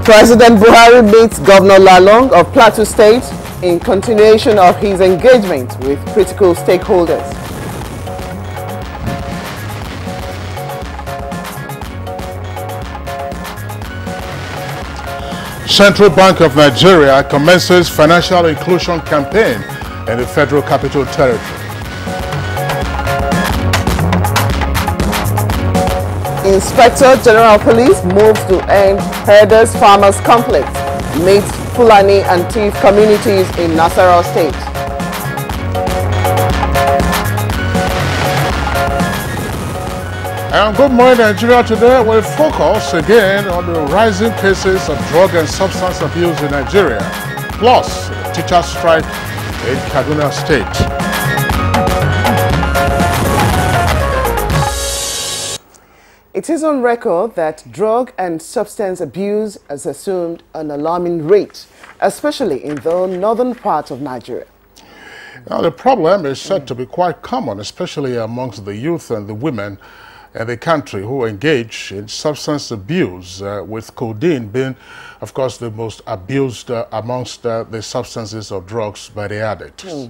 President Buhari meets Governor Lalong of Plateau State in continuation of his engagement with critical stakeholders. Central Bank of Nigeria commences financial inclusion campaign in the Federal Capital Territory. Inspector General Police moves to end herders-farmers conflict, meets Fulani and Thief communities in Nasarawa State. And good morning, Nigeria. Today we'll focus again on the rising cases of drug and substance abuse in Nigeria, plus teacher strike in Kaduna State. It is on record that drug and substance abuse has assumed an alarming rate, especially in the northern part of Nigeria. Now, the problem is said to be quite common, especially amongst the youth and the women in the country who engage in substance abuse, with codeine being, of course, the most abused amongst the substances or drugs by the addicts.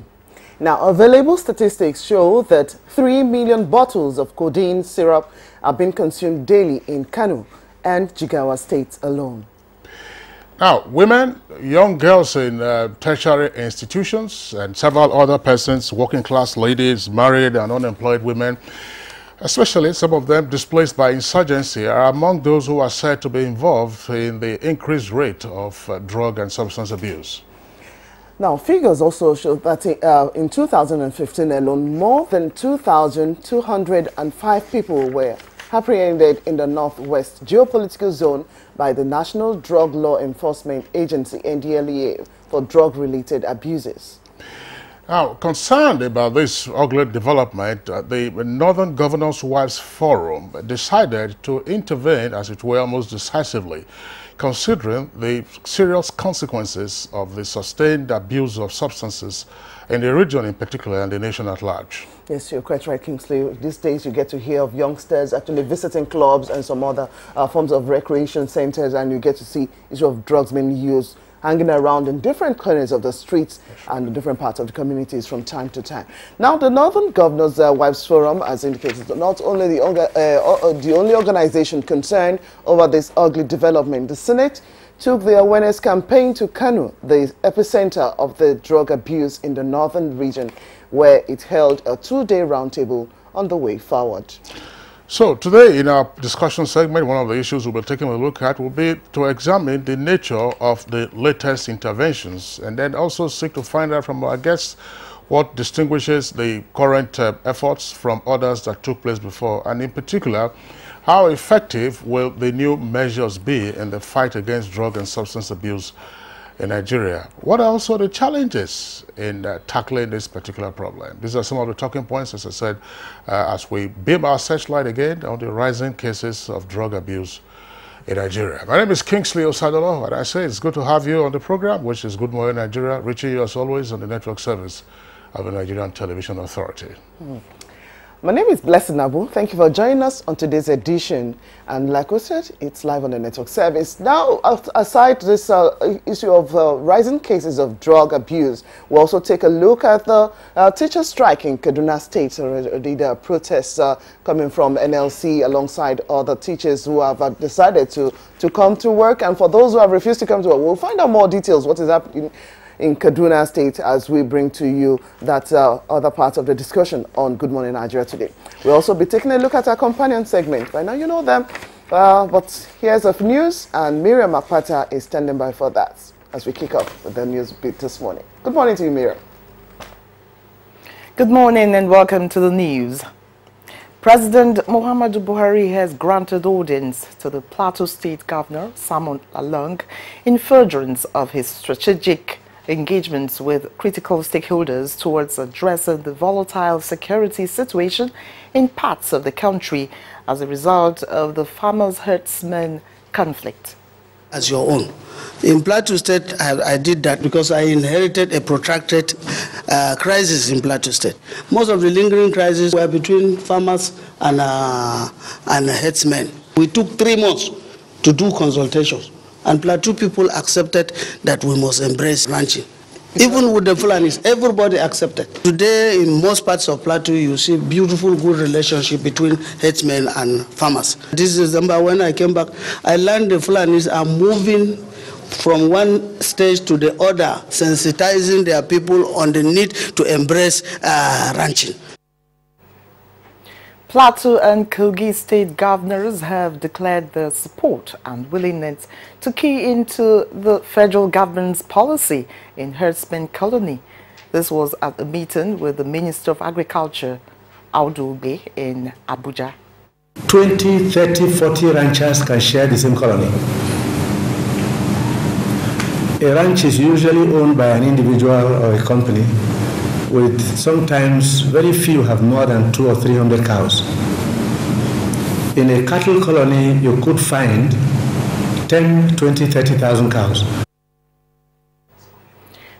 Now, available statistics show that 3 million bottles of codeine syrup are being consumed daily in Kano and Jigawa states alone. Now, women, young girls in tertiary institutions, and several other persons, working class ladies, married and unemployed women, especially some of them displaced by insurgency, are among those who are said to be involved in the increased rate of drug and substance abuse. Now, figures also show that in 2015 alone, more than 2,205 people were apprehended in the Northwest Geopolitical Zone by the National Drug Law Enforcement Agency, NDLEA, for drug-related abuses. Now, concerned about this ugly development, the Northern Governors' Wives Forum decided to intervene, as it were, almost decisively, considering the serious consequences of the sustained abuse of substances in the region in particular and the nation at large. Yes, you're quite right, Kingsley. These days you get to hear of youngsters actually visiting clubs and some other forms of recreation centers, and you get to see issue of drugs being used, hanging around in different corners of the streets and different parts of the communities from time to time. Now, the Northern Governors' Wives Forum has indicated that not only the only organization concerned over this ugly development, the Senate took the awareness campaign to Kano, the epicenter of the drug abuse in the northern region, where it held a two-day roundtable on the way forward. So today in our discussion segment, one of the issues we'll be taking a look at will be to examine the nature of the latest interventions, and then also seek to find out from our guests what distinguishes the current efforts from others that took place before, and in particular, how effective will the new measures be in the fight against drug and substance abuse in Nigeria? What are also the challenges in tackling this particular problem? These are some of the talking points, as I said, as we beam our searchlight again on the rising cases of drug abuse in Nigeria. My name is Kingsley Osadolo, and I say it's good to have you on the program, which is Good Morning Nigeria, reaching you as always on the network service of the Nigerian Television Authority. My name is Blessed Nabu. Thank you for joining us on today's edition. And like we said, it's live on the network service. Now, aside this issue of rising cases of drug abuse, we'll also take a look at the teacher strike in Kaduna State, or the protests coming from NLC alongside other teachers who have decided to come to work. And for those who have refused to come to work, we'll find out more details what is happening in Kaduna State as we bring to you that other part of the discussion on Good Morning Nigeria today. We'll also be taking a look at our companion segment. By now you know them, but here's of news, and Miriam Akpata is standing by for that as we kick off with the news bit this morning. Good morning to you, Miriam. Good morning and welcome to the news. President Muhammadu Buhari has granted audience to the Plateau State Governor, Simon Lalong, in furtherance of his strategic engagements with critical stakeholders towards addressing the volatile security situation in parts of the country as a result of the farmers-herdsmen conflict. As your own. In Plateau State, I did that because I inherited a protracted crisis in Plateau State. Most of the lingering crises were between farmers and herdsmen. We took 3 months to do consultations. And Plateau people accepted that we must embrace ranching. Even with the Fulanis, everybody accepted. Today, in most parts of Plateau, you see beautiful, good relationship between headsmen and farmers. This is December, when I came back, I learned the Fulanis are moving from one stage to the other, sensitizing their people on the need to embrace ranching. Plateau and Kogi state governors have declared their support and willingness to key into the federal government's policy in herdsmen colony. This was at a meeting with the Minister of Agriculture, Audu Ube, in Abuja. 20, 30, 40 ranchers can share the same colony. A ranch is usually owned by an individual or a company, with sometimes very few have more than 200 or 300 cows. In a cattle colony, you could find 10, 20, 30,000 cows.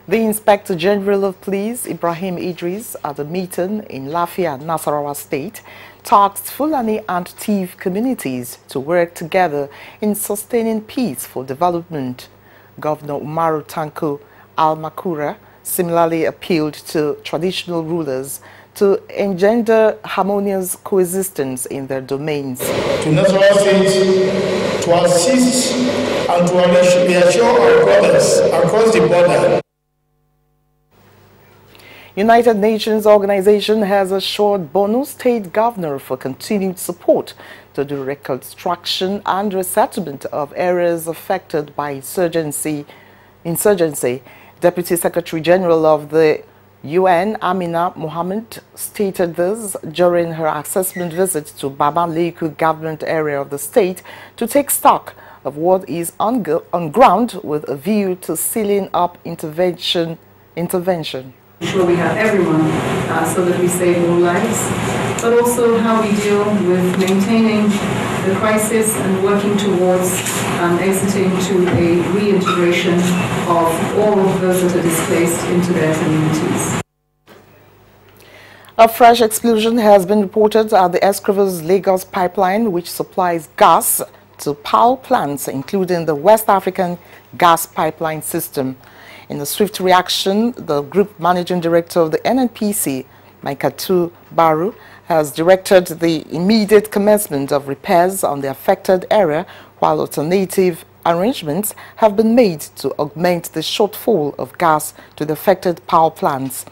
The Inspector General of Police, Ibrahim Idris, at a meeting in Lafia, Nasarawa State, tasked Fulani and Tiv communities to work together in sustaining peace for development. Governor Umaru Tanko Al-Makura similarly appealed to traditional rulers to engender harmonious coexistence in their domains. To Nasarawa State to assist and to reassure our brothers across the border. United Nations Organization has assured Borno State Governor for continued support to the reconstruction and resettlement of areas affected by insurgency. Deputy Secretary General of the UN, Amina Mohammed, stated this during her assessment visit to Baba Leiku government area of the state to take stock of what is on ground with a view to sealing up intervention. Sure we have everyone so that we save more lives, but also how we deal with maintaining the crisis and working towards exiting to a reintegration of all of those that are displaced into their communities. A fresh explosion has been reported at the Escravos Lagos pipeline, which supplies gas to power plants, including the West African gas pipeline system. In a swift reaction, the Group Managing Director of the NNPC, Maikatu Baru, has directed the immediate commencement of repairs on the affected area, while alternative arrangements have been made to augment the shortfall of gas to the affected power plants.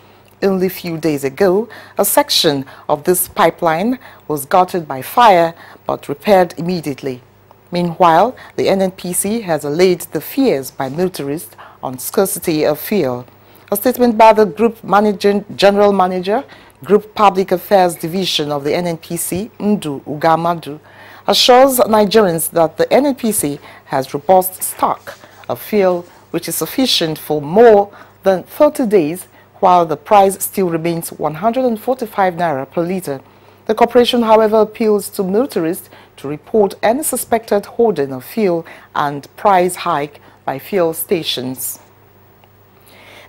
Only a few days ago, a section of this pipeline was gutted by fire but repaired immediately. Meanwhile, the NNPC has allayed the fears by motorists on scarcity of fuel. A statement by the Group General Manager, Group Public Affairs Division of the NNPC, Ndu Ugamadu, assures Nigerians that the NNPC has robust stock of fuel which is sufficient for more than 30 days, while the price still remains 145 naira per litre. The corporation, however, appeals to motorists to report any suspected hoarding of fuel and price hike by fuel stations.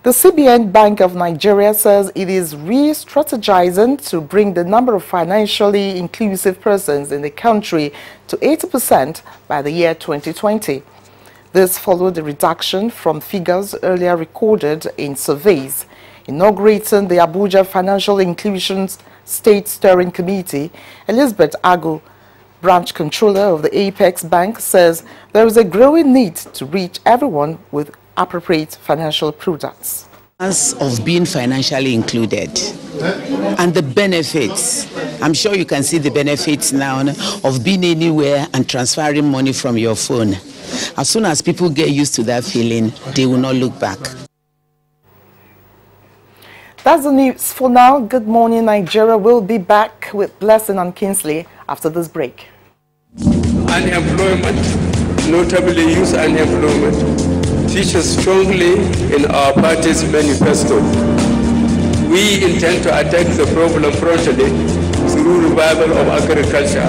The CBN Bank of Nigeria says it is re-strategizing to bring the number of financially inclusive persons in the country to 80% by the year 2020. This followed a reduction from figures earlier recorded in surveys. Inaugurating the Abuja Financial Inclusion State Steering Committee, Elizabeth Agu, branch controller of the Apex Bank, says there is a growing need to reach everyone with appropriate financial products. Of being financially included and the benefits. I'm sure you can see the benefits now of being anywhere and transferring money from your phone. As soon as people get used to that feeling, they will not look back. That's the news for now. Good morning, Nigeria. We'll be back with Blessing and Kingsley after this break. Unemployment, notably youth unemployment, features strongly in our party's manifesto. We intend to attack the problem promptly through revival of agriculture.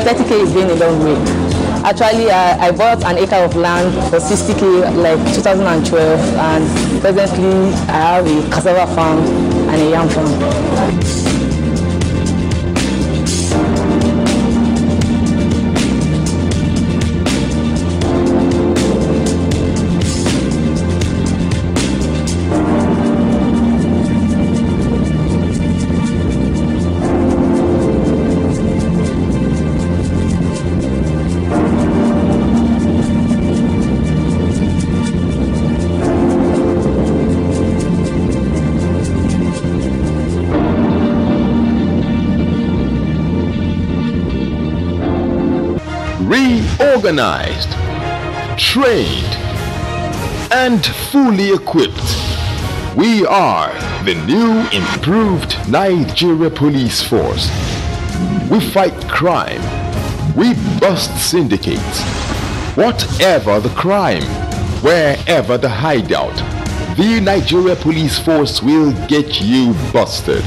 30K is going a long way. Actually, I bought an acre of land for 60K like 2012, and presently I have a cassava farm and a yam farm. Reorganized, trained, and fully equipped, we are the new improved Nigeria Police Force. We fight crime, we bust syndicates. Whatever the crime, wherever the hideout, the Nigeria Police Force will get you busted.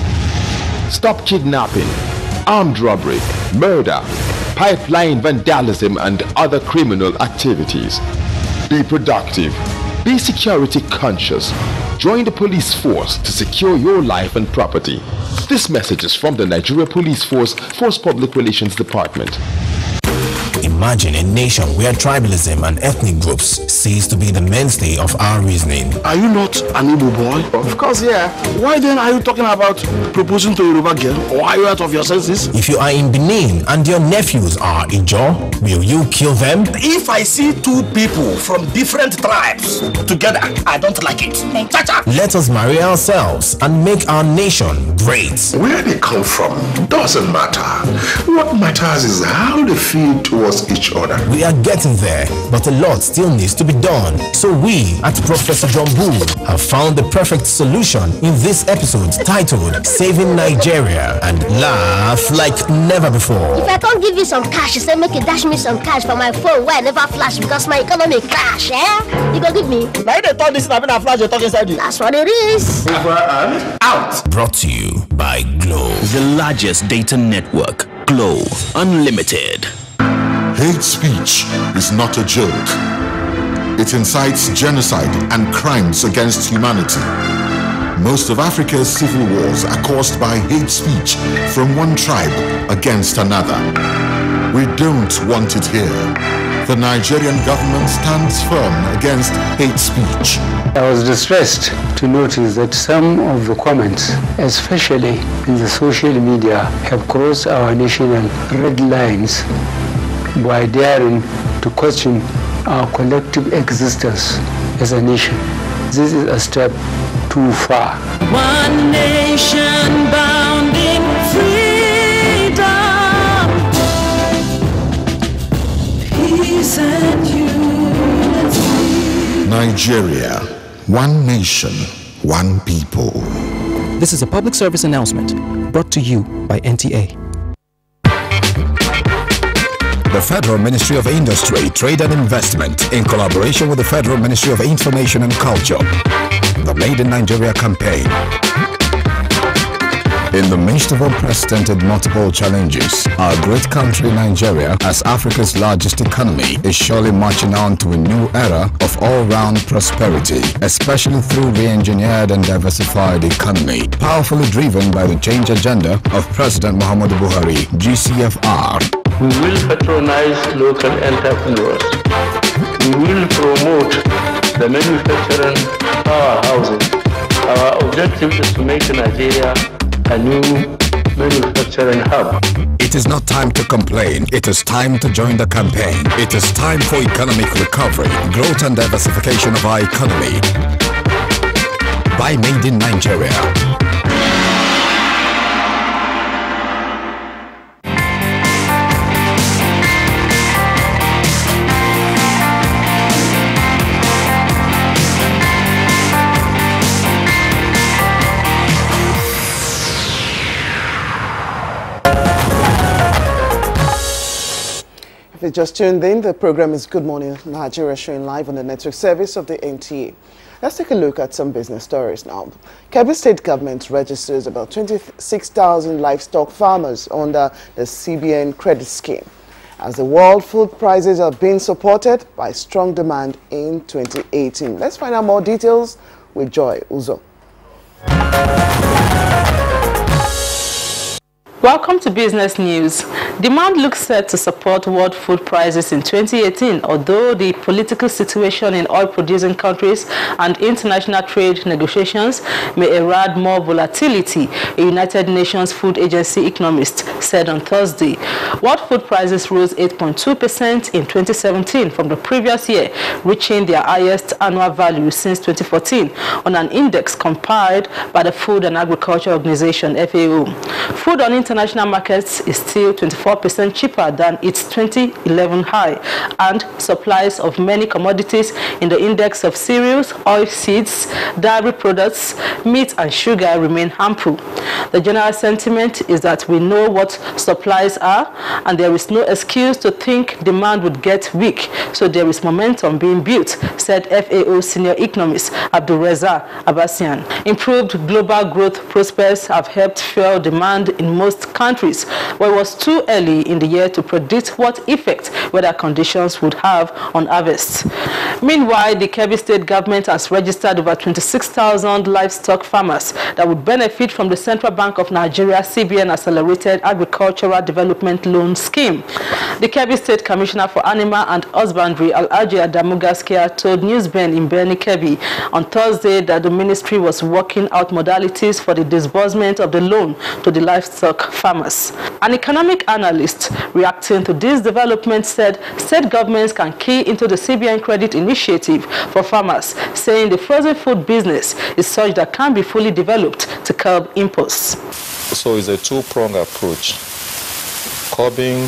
Stop kidnapping, armed robbery, murder, pipeline vandalism, and other criminal activities. Be productive. Be security conscious. Join the police force to secure your life and property. This message is from the Nigeria Police Force Public Relations Department. Imagine a nation where tribalism and ethnic groups cease to be the mainstay of our reasoning. Are you not an Igbo boy? Of course, yeah. Why then are you talking about proposing to a Yoruba girl? Or are you out of your senses? If you are in Benin and your nephews are Ijo, will you kill them? If I see two people from different tribes together, I don't like it. Cha-cha. Let us marry ourselves and make our nation great. Where they come from doesn't matter. What matters is how they feel towards each other. We are getting there, but a lot still needs to be done. So we at Professor John Bull have found the perfect solution in this episode titled Saving Nigeria, and laugh like never before. If I can't give you some cash, you say make you dash me some cash for my phone where I never flash because my economy crash, eh? You go give me. Now you thought this is not a flash you're talking inside you. That's what it is. Over and out. Brought to you by Glow, the largest data network. Glow Unlimited. Hate speech is not a joke. It incites genocide and crimes against humanity. Most of Africa's civil wars are caused by hate speech from one tribe against another. We don't want it here. The Nigerian government stands firm against hate speech. I was distressed to notice that some of the comments, especially in the social media, have crossed our national red lines by daring to question our collective existence as a nation. This is a step too far. One nation bound in freedom, peace and unity. Nigeria, one nation, one people. This is a public service announcement brought to you by NTA. The Federal Ministry of Industry, Trade and Investment, in collaboration with the Federal Ministry of Information and Culture, the Made in Nigeria campaign. In the midst of unprecedented multiple challenges, our great country Nigeria, as Africa's largest economy, is surely marching on to a new era of all-round prosperity, especially through re-engineered and diversified economy, powerfully driven by the change agenda of President Muhammadu Buhari, GCFR. We will patronize local entrepreneurs. We will promote the manufacturing powerhouses. Our objective is to make Nigeria a new manufacturing hub. It is not time to complain. It is time to join the campaign. It is time for economic recovery, growth and diversification of our economy by Made in Nigeria. If you just tuned in, the program is Good Morning Nigeria, showing live on the network service of the NTA. Let's take a look at some business stories now. Kebbi State government registers about 26,000 livestock farmers under the CBN credit scheme. as the world food prices are being supported by strong demand in 2018. Let's find out more details with Joy Uzo. Welcome to Business News. Demand looks set to support world food prices in 2018, although the political situation in oil-producing countries and international trade negotiations may erode more volatility, a United Nations Food Agency economist said on Thursday. World food prices rose 8.2% in 2017 from the previous year, reaching their highest annual value since 2014 on an index compiled by the Food and Agriculture Organization, FAO. Food on international markets is still 24% cheaper than its 2011 high, and supplies of many commodities in the index of cereals, oil seeds, dairy products, meat and sugar remain ample. The general sentiment is that we know what supplies are, and there is no excuse to think demand would get weak, so there is momentum being built, said FAO senior economist Abdulreza Abbasian. Improved global growth prospects have helped fuel demand in most countries, but it was too early in the year to predict what effect weather conditions would have on harvests. Meanwhile, the Kebbi State government has registered over 26,000 livestock farmers that would benefit from the Central Bank of Nigeria CBN Accelerated Agricultural Development Loan Scheme. The Kebbi State Commissioner for Animal and Husbandry, Alhaji Adamu Gaskia, told Newsben in Beni Kebbi on Thursday that the ministry was working out modalities for the disbursement of the loan to the livestock farmers. An economic analyst reacting to this development said state governments can key into the CBN credit initiative for farmers, saying the frozen food business is such that can be fully developed to curb imports. So it's a two-pronged approach, curbing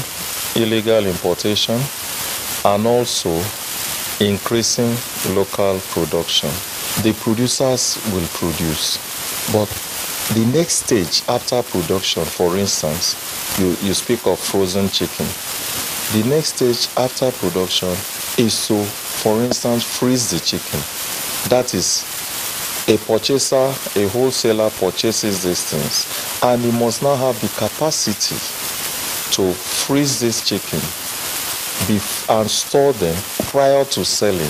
illegal importation and also increasing local production. The producers will produce, but the next stage after production, for instance, you speak of frozen chicken. The next stage after production is to, for instance, freeze the chicken. That is, a purchaser, a wholesaler purchases these things, and he must now have the capacity to freeze this chicken and store them prior to selling.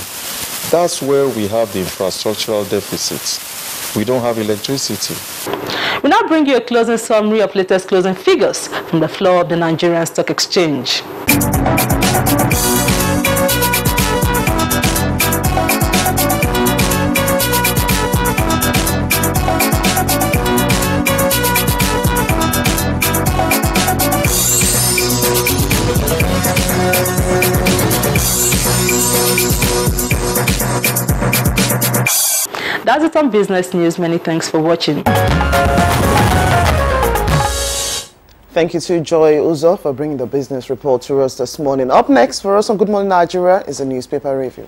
That's where we have the infrastructural deficits. We don't have electricity. We now bring you a closing summary of latest closing figures from the floor of the Nigerian Stock Exchange. That's it on Business News. Many thanks for watching. Thank you to Joy Uzo for bringing the business report to us this morning. Up next for us on Good Morning Nigeria is a newspaper review.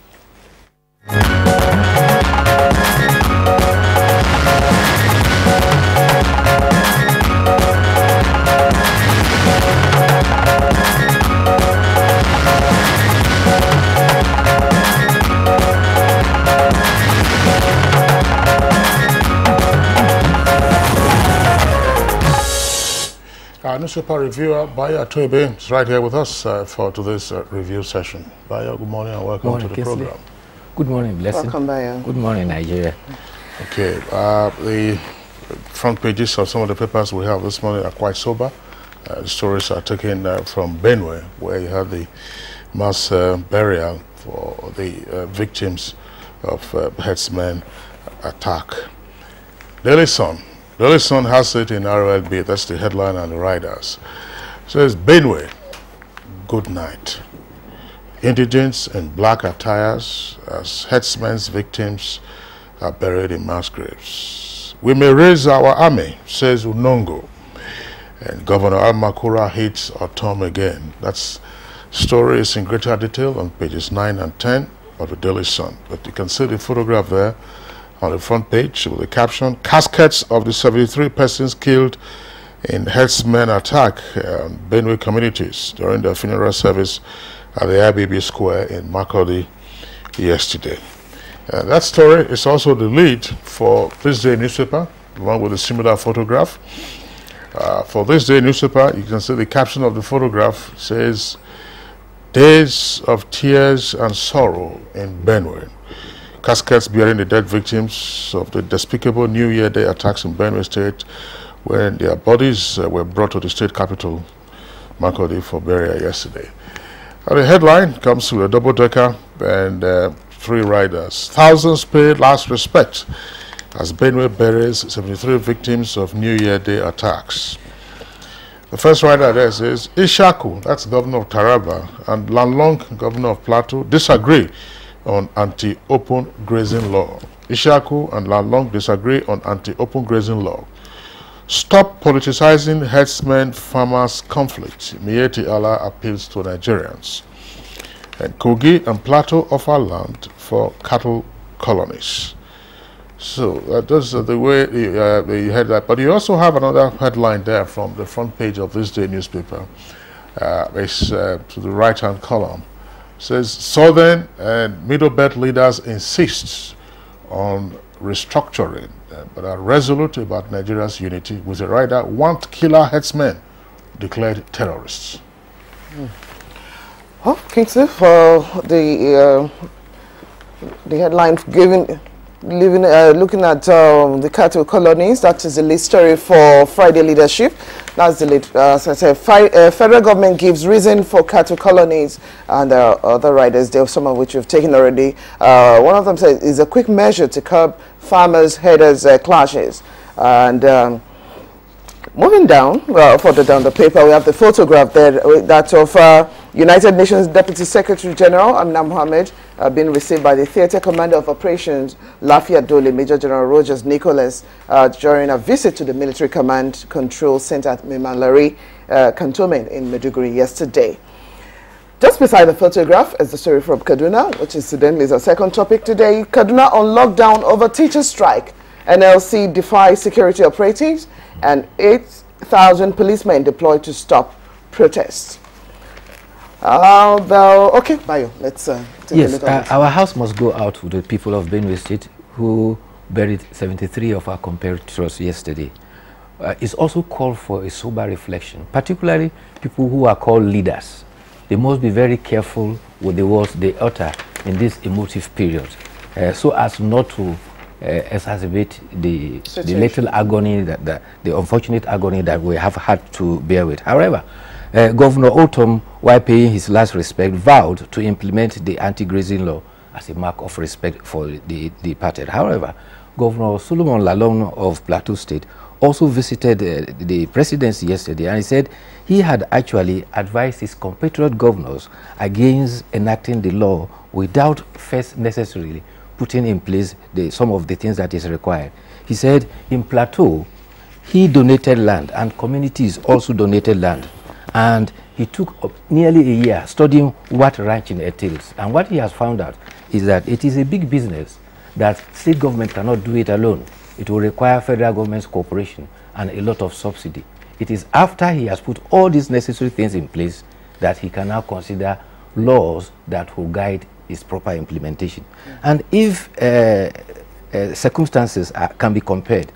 Our newspaper reviewer, Bayo Toebe, is right here with us for today's review session. Bayo, good morning and welcome to the program. Good morning, Blessing. Welcome, Bayo. Good morning, Nigeria. Okay, the front pages of some of the papers we have this morning are quite sober. The stories are taken from Benue, where you have the mass burial for the victims of herdsmen attack. Daily Sun has it in RLB, that's the headline and the riders. It says, Benue, good night. Indigents in black attires as herdsmen's victims are buried in mass graves. We may raise our army, says Unongo. And Governor Al-Makura hates Otom again. That's story is in greater detail on pages 9 and 10 of the Daily Sun. But you can see the photograph there on the front page with the caption, caskets of the 73 persons killed in herdsmen attack on Benue communities during the funeral service at the IBB Square in Makurdi yesterday. That story is also the lead for This Day newspaper, along with a similar photograph. For This Day newspaper, you can see the caption of the photograph says, Days of tears and sorrow in Benue. Caskets bearing the dead victims of the despicable New Year Day attacks in Benue State, when their bodies were brought to the state capital, Makurdi, for burial yesterday. The headline comes with a double-decker and 3 riders. Thousands paid last respect as Benue buries 73 victims of New Year Day attacks. The first rider there says, Ishaku, that's governor of Taraba, and Lalong, governor of Plateau, disagree on anti-open grazing law. Ishaku and Lalong disagree on anti-open grazing law. Stop politicizing herdsmen-farmers conflict. Mieti Allah appeals to Nigerians. And Kogi and Plateau offer land for cattle colonies. So those are the way you had that. But you also have another headline there from the front page of this day newspaper. It's to the right-hand column. It says, Southern and Middle Belt leaders insist on restructuring, but are resolute about Nigeria's unity, with the rider, want killer herdsmen declared terrorists. Oh, Kingsley, for the headline looking at the cattle colonies, that is the lead story for Friday Leadership. That's the lead. As I said, federal government gives reason for cattle colonies, and there are other riders there, some of which we've taken already. One of them says is a quick measure to curb farmers' herders clashes. And moving down, further down the paper, we have the photograph there, that of United Nations Deputy Secretary General Amina Mohammed being received by the Theatre Commander of Operations, Lafayette Dole, Major General Rogers Nicholas, during a visit to the Military Command Control Center at Mimalari Cantonment in Maiduguri yesterday. Just beside the photograph is the story from Kaduna, which incidentally is our second topic today. Kaduna on lockdown over teacher strike. NLC defies security operatives, and 8,000 policemen deployed to stop protests. Okay, Bayo, let's take a look at it. Our house must go out to the people of Benue State who buried 73 of our compatriots yesterday. It's also called for a sober reflection, particularly people who are called leaders. They must be very careful with the words they utter in this emotive period, so as not to exacerbate the little agony, the unfortunate agony that we have had to bear with. However, Governor Otom, while paying his last respect, vowed to implement the anti-grazing law as a mark of respect for the departed. However, Governor Solomon Lalong of Plateau State also visited the presidency yesterday, and he said he had actually advised his compatriot governors against enacting the law without first necessarily putting in place some of the things that is required. He said in Plateau, he donated land and communities also donated land. And he took nearly a year studying what ranching entails. And what he has found out is that it is a big business, that state government cannot do it alone. It will require federal government's cooperation and a lot of subsidy. It is after he has put all these necessary things in place that he can now consider laws that will guide its proper implementation. And if circumstances can be compared,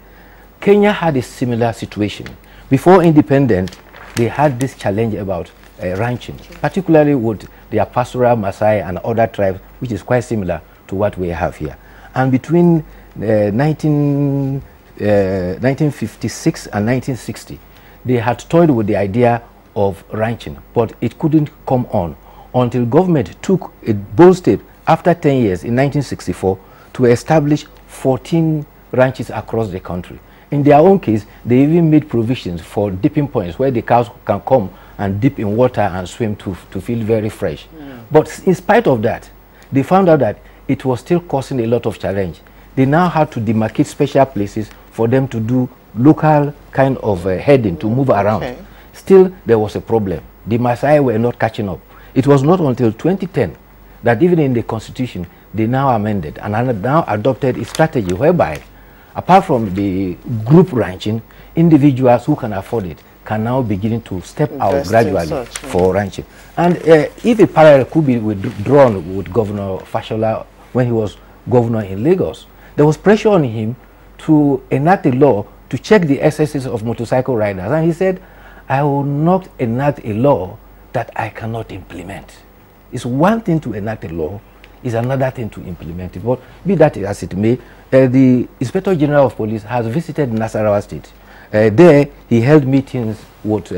Kenya had a similar situation. Before independence, they had this challenge about ranching, particularly with their pastoral Maasai and other tribes, which is quite similar to what we have here. And between 1956 and 1960, they had toyed with the idea of ranching, but it couldn't come on until government took a bold step after 10 years in 1964 to establish 14 ranches across the country. In their own case, they even made provisions for dipping points where the cows can come and dip in water and swim to feel very fresh. But in spite of that, they found out that it was still causing a lot of challenge. They now had to demarcate special places for them to do local kind of heading to move around. Okay. Still, there was a problem. The Maasai were not catching up. It was not until 2010 that even in the constitution, they now amended and now adopted a strategy whereby, apart from the group ranching, individuals who can afford it can now begin to step out gradually for ranching. And if a parallel could be drawn with Governor Fashola when he was governor in Lagos, there was pressure on him to enact a law to check the excesses of motorcycle riders. And he said, I will not enact a law that I cannot implement. It's one thing to enact a law, it's another thing to implement it. But be that as it may, the Inspector General of Police has visited Nasarawa State. There, he held meetings with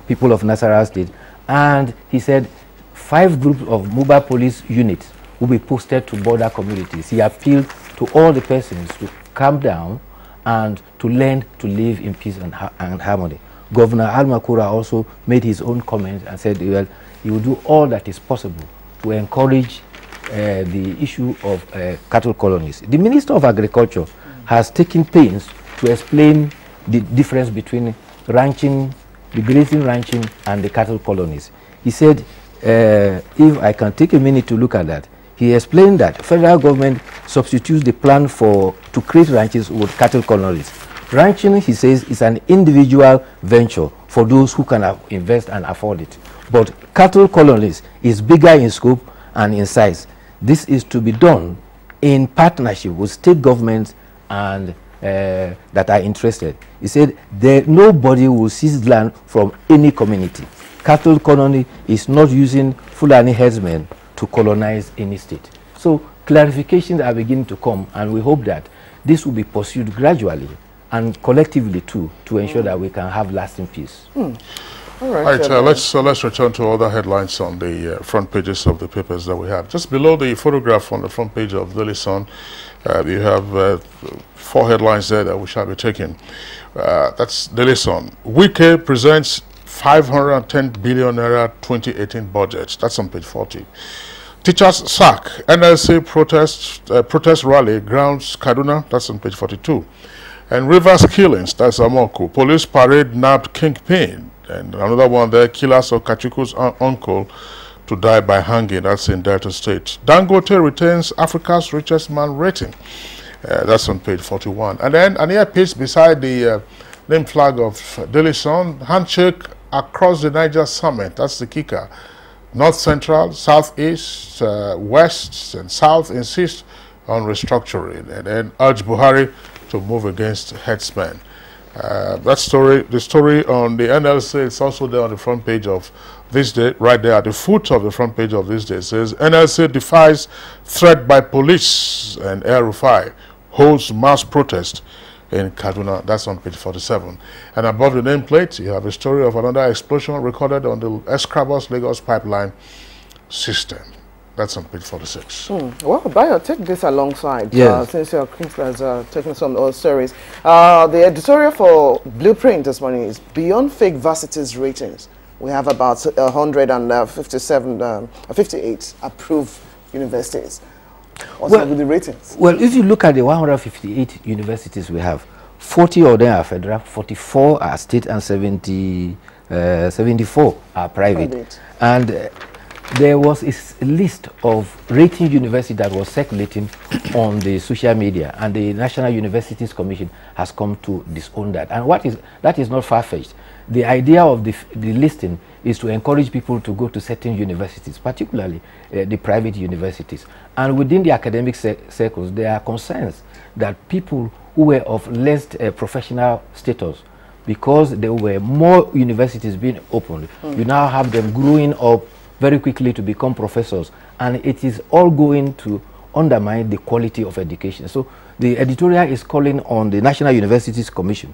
people of Nasarawa State, and he said 5 groups of mobile police units will be posted to border communities. He appealed to all the persons to calm down and to learn to live in peace and harmony. Governor Al-Makura also made his own comments and said, well, he will do all that is possible to encourage the issue of cattle colonies. The Minister of Agriculture has taken pains to explain the difference between ranching, the grazing ranching, and the cattle colonies. He said, if I can take a minute to look at that, he explained that federal government substitutes the plan to create ranches with cattle colonies. Ranching, he says, is an individual venture for those who can invest and afford it. But cattle colonies is bigger in scope and in size. This is to be done in partnership with state governments and that are interested. He said nobody will seize land from any community. Cattle colony is not using Fulani herdsmen to colonize any state. So clarifications are beginning to come, and we hope that this will be pursued gradually and collectively too, to ensure that we can have lasting peace. All right, let's return to other headlines on the front pages of the papers that we have. Just below the photograph on the front page of Daily Sun, you have 4 headlines there that we shall be taking. That's Daily Sun. Wike presents 510 billion naira 2018 budget. That's on page 40. Teachers sack. NLC protest rally grounds Kaduna. That's on page 42. And Rivers killings. That's Amoku. Police parade nabbed kingpin. And another one there, killers of Kachuku's uncle to die by hanging. That's in Delta State. Dangote retains Africa's richest man rating. That's on page 41. And then an earpiece beside the name flag of Daily Sun. Handshake across the Niger Summit. That's the kicker. North Central, Southeast, West, and South insist on restructuring and then urge Buhari to move against headsmen. The story on the NLC is also there on the front page of this day, right there at the foot of the front page of this day. It says, NLC defies threat by police and Air Rufai holds mass protest in Kaduna. That's on page 47. And above the nameplate, you have a story of another explosion recorded on the Escravos Lagos pipeline system. That's on page 46. Well, Bayo, take this alongside, yes. Since your King has taken some old stories. The editorial for Blueprint this morning is Beyond Fake Varsities Ratings. We have about 158 approved universities. What's up with the ratings? Well, if you look at the 158 universities we have, 40 of them are federal, 44 are state, and 74 are private. And there was a list of rating universities that was circulating on the social media, and the National Universities Commission has come to disown that. And that is not far-fetched. The idea of the listing is to encourage people to go to certain universities, particularly the private universities. And within the academic circles, there are concerns that people who were of less professional status, because there were more universities being opened, you now have them growing up very quickly to become professors, and it is all going to undermine the quality of education. So the editorial is calling on the National Universities Commission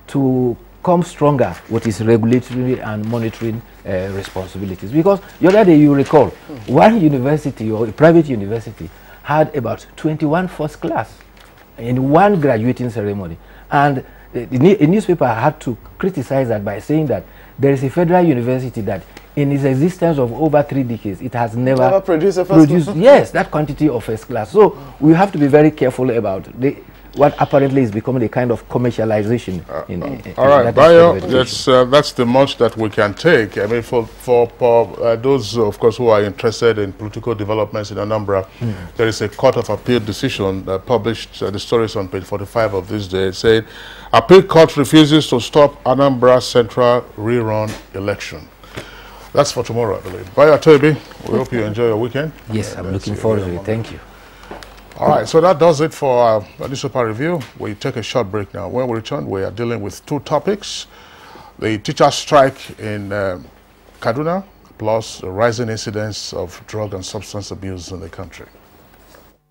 to come stronger with its regulatory and monitoring responsibilities. Because the other day, you recall, one university or a private university had about 21 first class in one graduating ceremony. And a newspaper had to criticize that by saying that there is a federal university that in its existence of over 3 decades, it has never produced yes, that quantity of first class. So we have to be very careful about what apparently is becoming a kind of commercialization. All right, Bayo, that's the much that we can take. I mean, for those, of course, who are interested in political developments in Anambra, there is a Court of Appeal decision that published the stories on page 45 of this day. It said, Appeal Court refuses to stop Anambra Central rerun election. That's for tomorrow, I believe. Bayo Toby, we hope you enjoy your weekend. Yes, I'm looking forward to it. Thank you. All right, so that does it for our newspaper review. We take a short break now. When we return, we are dealing with 2 topics. The teacher strike in Kaduna, plus the rising incidence of drug and substance abuse in the country.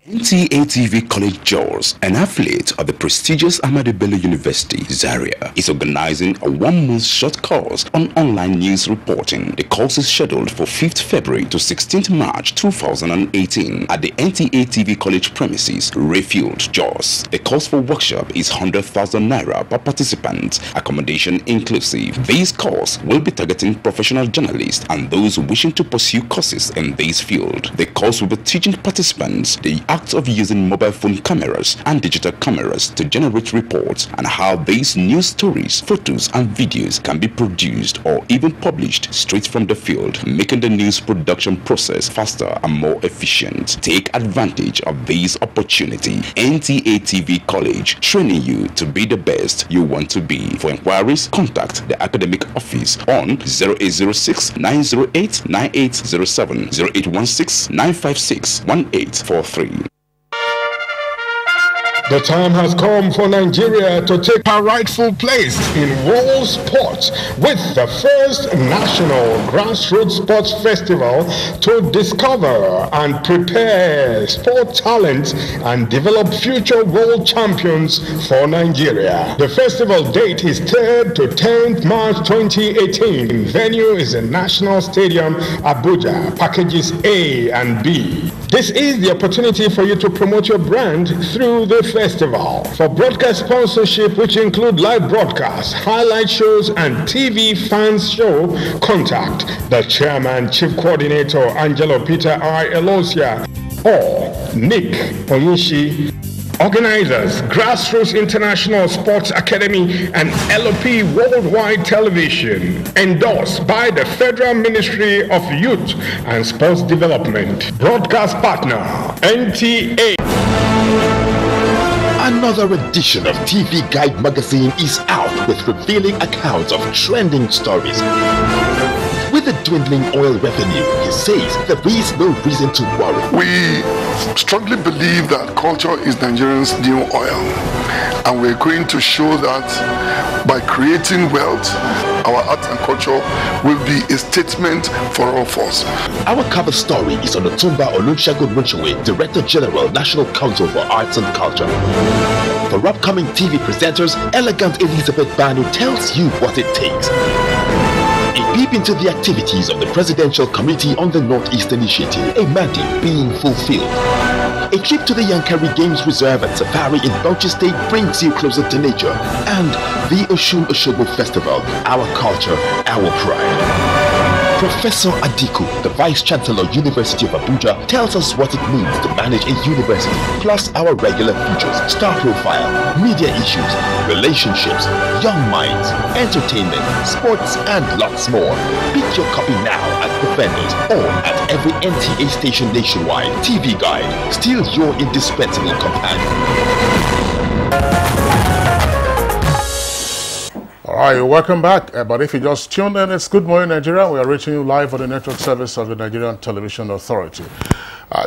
NTA TV College Jos, an affiliate of the prestigious Ahmadu Bello University, Zaria, is organizing a one-month short course on online news reporting. The course is scheduled for 5th February to 16th March 2018 at the NTA TV College premises, Rayfield, Jos. The cost for workshop is 100,000 naira per participant, accommodation inclusive. This course will be targeting professional journalists and those wishing to pursue courses in this field. The course will be teaching participants the of using mobile phone cameras and digital cameras to generate reports and how these news stories, photos and videos can be produced or even published straight from the field, making the news production process faster and more efficient. Take advantage of this opportunity. NTA TV College, training you to be the best you want to be. For inquiries, contact the academic office on 0806 908 9807 0816 956 1843. The time has come for Nigeria to take her rightful place in world sports with the first national grassroots sports festival to discover and prepare sport talents and develop future world champions for Nigeria. The festival date is 3rd to 10th March 2018. Venue is the National Stadium, Abuja, packages A and B. This is the opportunity for you to promote your brand through the festival. For broadcast sponsorship, which include live broadcasts, highlight shows, and TV fans show, contact the chairman, chief coordinator, Angelo Peter I. Elosia, or Nick Onyishi. Organizers, Grassroots International Sports Academy and LOP Worldwide Television. Endorsed by the Federal Ministry of Youth and Sports Development. Broadcast partner, NTA. Another edition of TV Guide magazine is out with revealing accounts of trending stories. With the dwindling oil revenue, he says there is no reason to worry. We strongly believe that culture is Nigerians' new oil, and we're going to show that by creating wealth, our art and culture will be a statement for all of us. Our cover story is on Otumba Olusegun Munchiwe, Director General, National Council for Arts and Culture. For upcoming TV presenters, Elegant Elizabeth Banu tells you what it takes. A peep into the activities of the Presidential Committee on the Northeast Initiative, a mandate being fulfilled. A trip to the Yankari Games Reserve and Safari in Bauchi State brings you closer to nature. And the Oshun Oshobo Festival, our culture, our pride. Professor Adiku, the Vice Chancellor, University of Abuja, tells us what it means to manage a university, plus our regular features, star profile, media issues, relationships, young minds, entertainment, sports, and lots more. Pick your copy now at the vendors or at every NTA station nationwide. TV Guide, still your indispensable companion. All right, welcome back. But if you just tuned in, it's Good Morning Nigeria. We are reaching you live on the network service of the Nigerian Television Authority.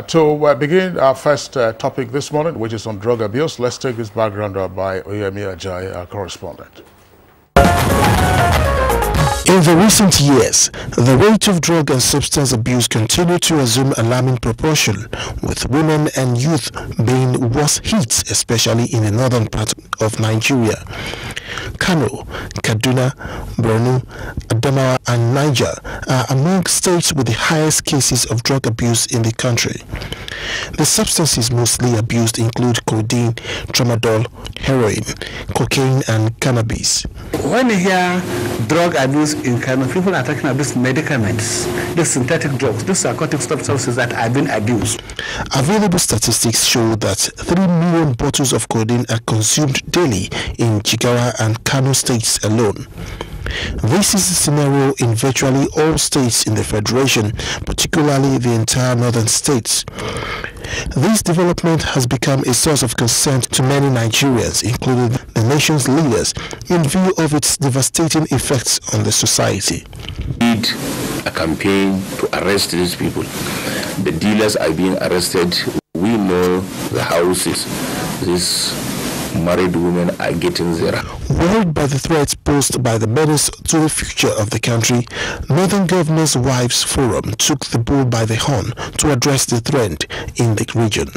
To begin our first topic this morning, which is on drug abuse, let's take this background up by Oyemi Ajayi, our correspondent. In the recent years, the rate of drug and substance abuse continued to assume alarming proportion, with women and youth being worse hit, especially in the northern part of Nigeria. Kano, Kaduna, Borno, Adamawa and Niger are among states with the highest cases of drug abuse in the country. The substances mostly abused include codeine, tramadol, heroin, cocaine and cannabis. When you hear drug abuse in Kano, people are talking about these medicaments, these synthetic drugs, these narcotic substances that have been abused. Available statistics show that 3 million bottles of codeine are consumed daily in Jigawa and Kano states alone. This is the scenario in virtually all states in the Federation, particularly the entire northern states. This development has become a source of concern to many Nigerians, including the nation's leaders, in view of its devastating effects on the society. We need a campaign to arrest these people. The dealers are being arrested. We know the houses. These married women are getting there. Worried by the threats posed by the menace to the future of the country, Northern Governors' Wives Forum took the bull by the horn to address the trend in the region.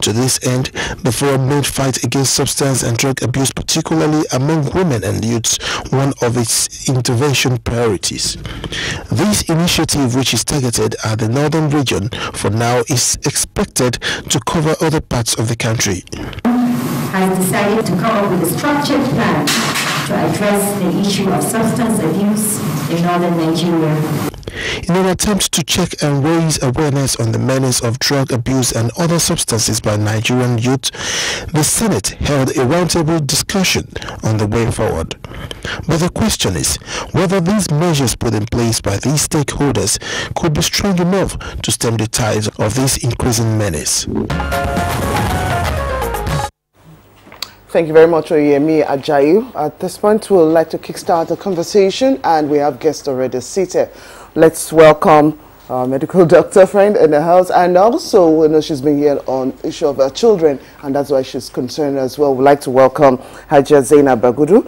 To this end, the forum made fight against substance and drug abuse, particularly among women and youths, one of its intervention priorities. This initiative, which is targeted at the northern region for now, is expected to cover other parts of the country. Has decided to come up with a structured plan to address the issue of substance abuse in northern Nigeria. In an attempt to check and raise awareness on the menace of drug abuse and other substances by Nigerian youth, the Senate held a roundtable discussion on the way forward. But the question is whether these measures put in place by these stakeholders could be strong enough to stem the tides of this increasing menace. Thank you very much, Oyemi Ajayi. At this point, we would like to kickstart the conversation, and we have guests already seated. Let's welcome our medical doctor friend in the house, and also, you know, she's been here on issue of children, and that's why she's concerned as well. We'd like to welcome Hajia Zainab Bagudu,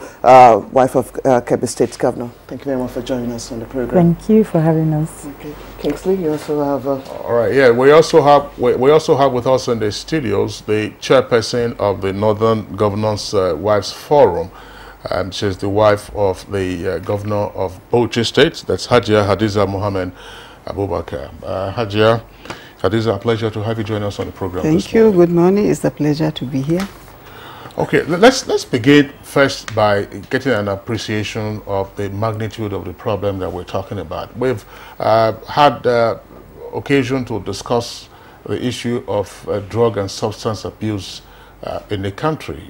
wife of Kebbi State Governor. Thank you very much for joining us on the program. Thank you for having us. Okay. Kingsley, you also have... All right, yeah, we also have with us in the studios the chairperson of the Northern Governors' Wives Forum. She's the wife of the governor of Bauchi State. That's Hajia Hadiza Mohammed Abubakar. Hajia Hadiza, a pleasure to have you join us on the program. Thank you. Good morning. It's a pleasure to be here. Okay, let's begin first by getting an appreciation of the magnitude of the problem that we're talking about. We've had occasion to discuss the issue of drug and substance abuse in the country,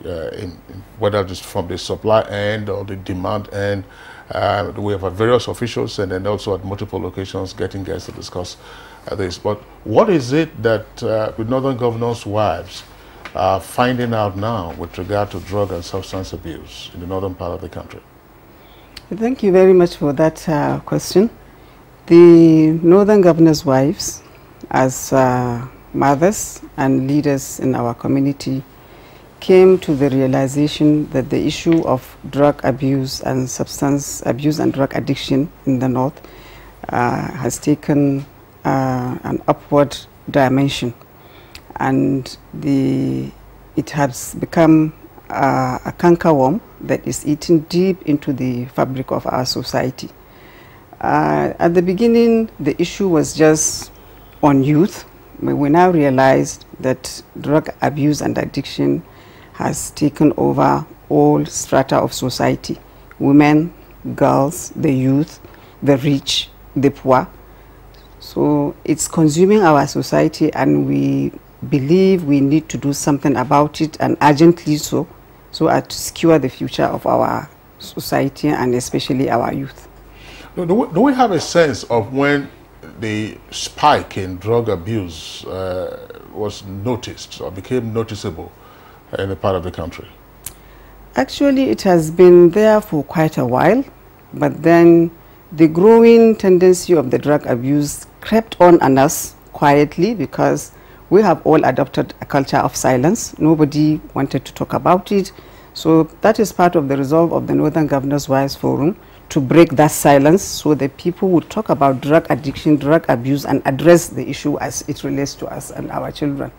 whether it's from the supply end or the demand end. We have various officials and then also at multiple locations getting guests to discuss this. But what is it that with Northern Governors' Wives are finding out now with regard to drug and substance abuse in the northern part of the country? Thank you very much for that question. The Northern Governors' Wives, as mothers and leaders in our community, came to the realization that the issue of drug abuse and substance abuse and drug addiction in the north has taken an upward dimension, and it has become a cankerworm that is eating deep into the fabric of our society. At the beginning, the issue was just on youth. We now realized that drug abuse and addiction has taken over all strata of society: women, girls, the youth, the rich, the poor. So it's consuming our society, and we believe we need to do something about it, and urgently so as to secure the future of our society and especially our youth. Do we have a sense of when the spike in drug abuse was noticed or became noticeable in the part of the country? Actually, it has been there for quite a while, but then the growing tendency of the drug abuse crept on us quietly because we have all adopted a culture of silence. Nobody wanted to talk about it. So that is part of the resolve of the Northern Governors' Wives Forum, to break that silence so that people would talk about drug addiction, drug abuse, and address the issue as it relates to us and our children.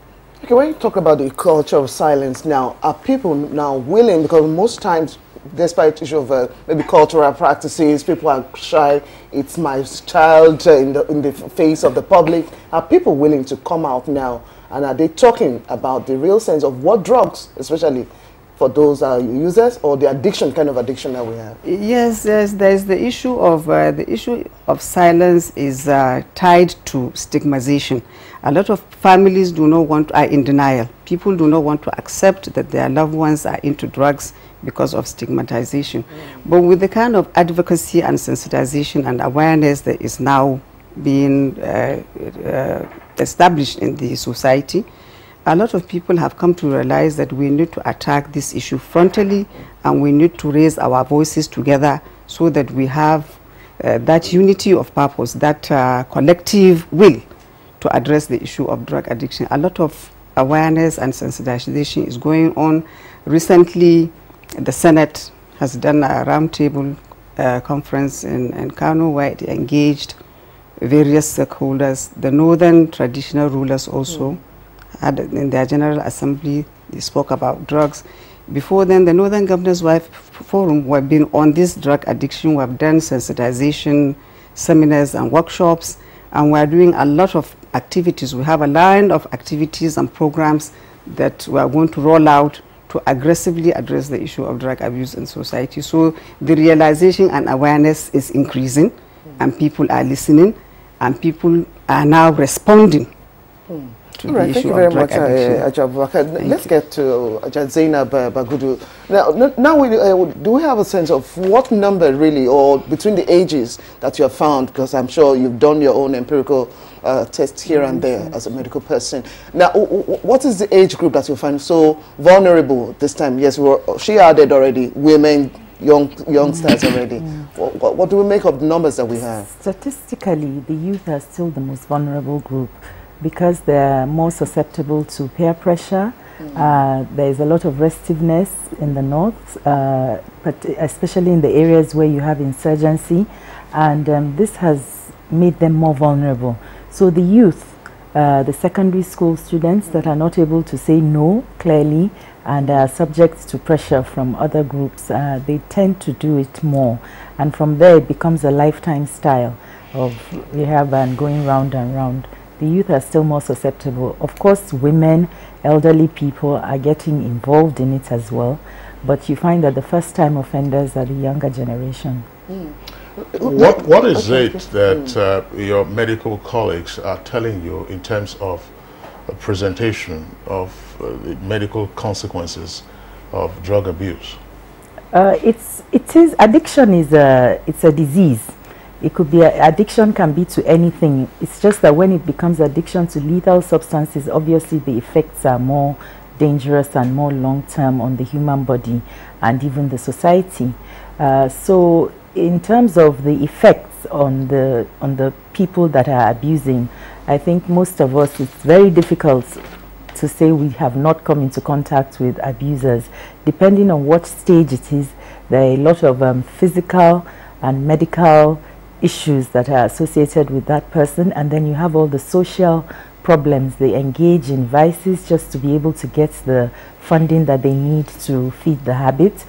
Okay, when you talk about the culture of silence now, are people now willing, because most times, despite the issue of maybe cultural practices, people are shy, it's my child in the face of the public, are people willing to come out now, and are they talking about the real sense of what drugs, especially for those users, or the addiction, kind of addiction that we have? Yes, there's the issue of silence is tied to stigmatization. A lot of families are in denial. People do not want to accept that their loved ones are into drugs because of stigmatization. But with the kind of advocacy and sensitization and awareness that is now being established in the society, a lot of people have come to realize that we need to attack this issue frontally, and we need to raise our voices together so that we have that unity of purpose, that collective will to address the issue of drug addiction. A lot of awareness and sensitization is going on. Recently, the Senate has done a roundtable conference in Kano where it engaged various stakeholders. The northern traditional rulers also had in their General Assembly, they spoke about drugs. Before then, the Northern Governor's Wife Forum, we have been on this drug addiction. We have done sensitization seminars and workshops, and we are doing a lot of activities. We have a line of activities and programs that we are going to roll out to aggressively address the issue of drug abuse in society. So the realization and awareness is increasing, and people are listening, and people are now responding. All right, thank you very much, Ajab. Let's get to Zainab Bagudu. Now, do we have a sense of what number really, or between the ages that you have found, because I'm sure you've done your own empirical tests here and there as a medical person. Now, what is the age group that you find so vulnerable this time? Yes, she added already women, youngsters already. What do we make of the numbers that we have? Statistically, the youth are still the most vulnerable group, because they're more susceptible to peer pressure. There is a lot of restiveness in the north, but especially in the areas where you have insurgency, and this has made them more vulnerable. So the youth, the secondary school students that are not able to say no clearly and are subject to pressure from other groups, they tend to do it more, and from there it becomes a lifetime style of rehab and going round and round. The youth are still more susceptible. Of course, women, elderly people are getting involved in it as well, but you find that the first-time offenders are the younger generation. What is it that your medical colleagues are telling you in terms of a presentation of the medical consequences of drug abuse? Addiction is a disease. It could be, addiction can be to anything. It's just that when it becomes addiction to lethal substances, obviously the effects are more dangerous and more long-term on the human body and even the society. So in terms of the effects on the people that are abusing, I think most of us, it's very difficult to say we have not come into contact with abusers. Depending on what stage it is, there are a lot of physical and medical issues that are associated with that person, and then you have all the social problems. They engage in vices just to be able to get the funding that they need to feed the habit.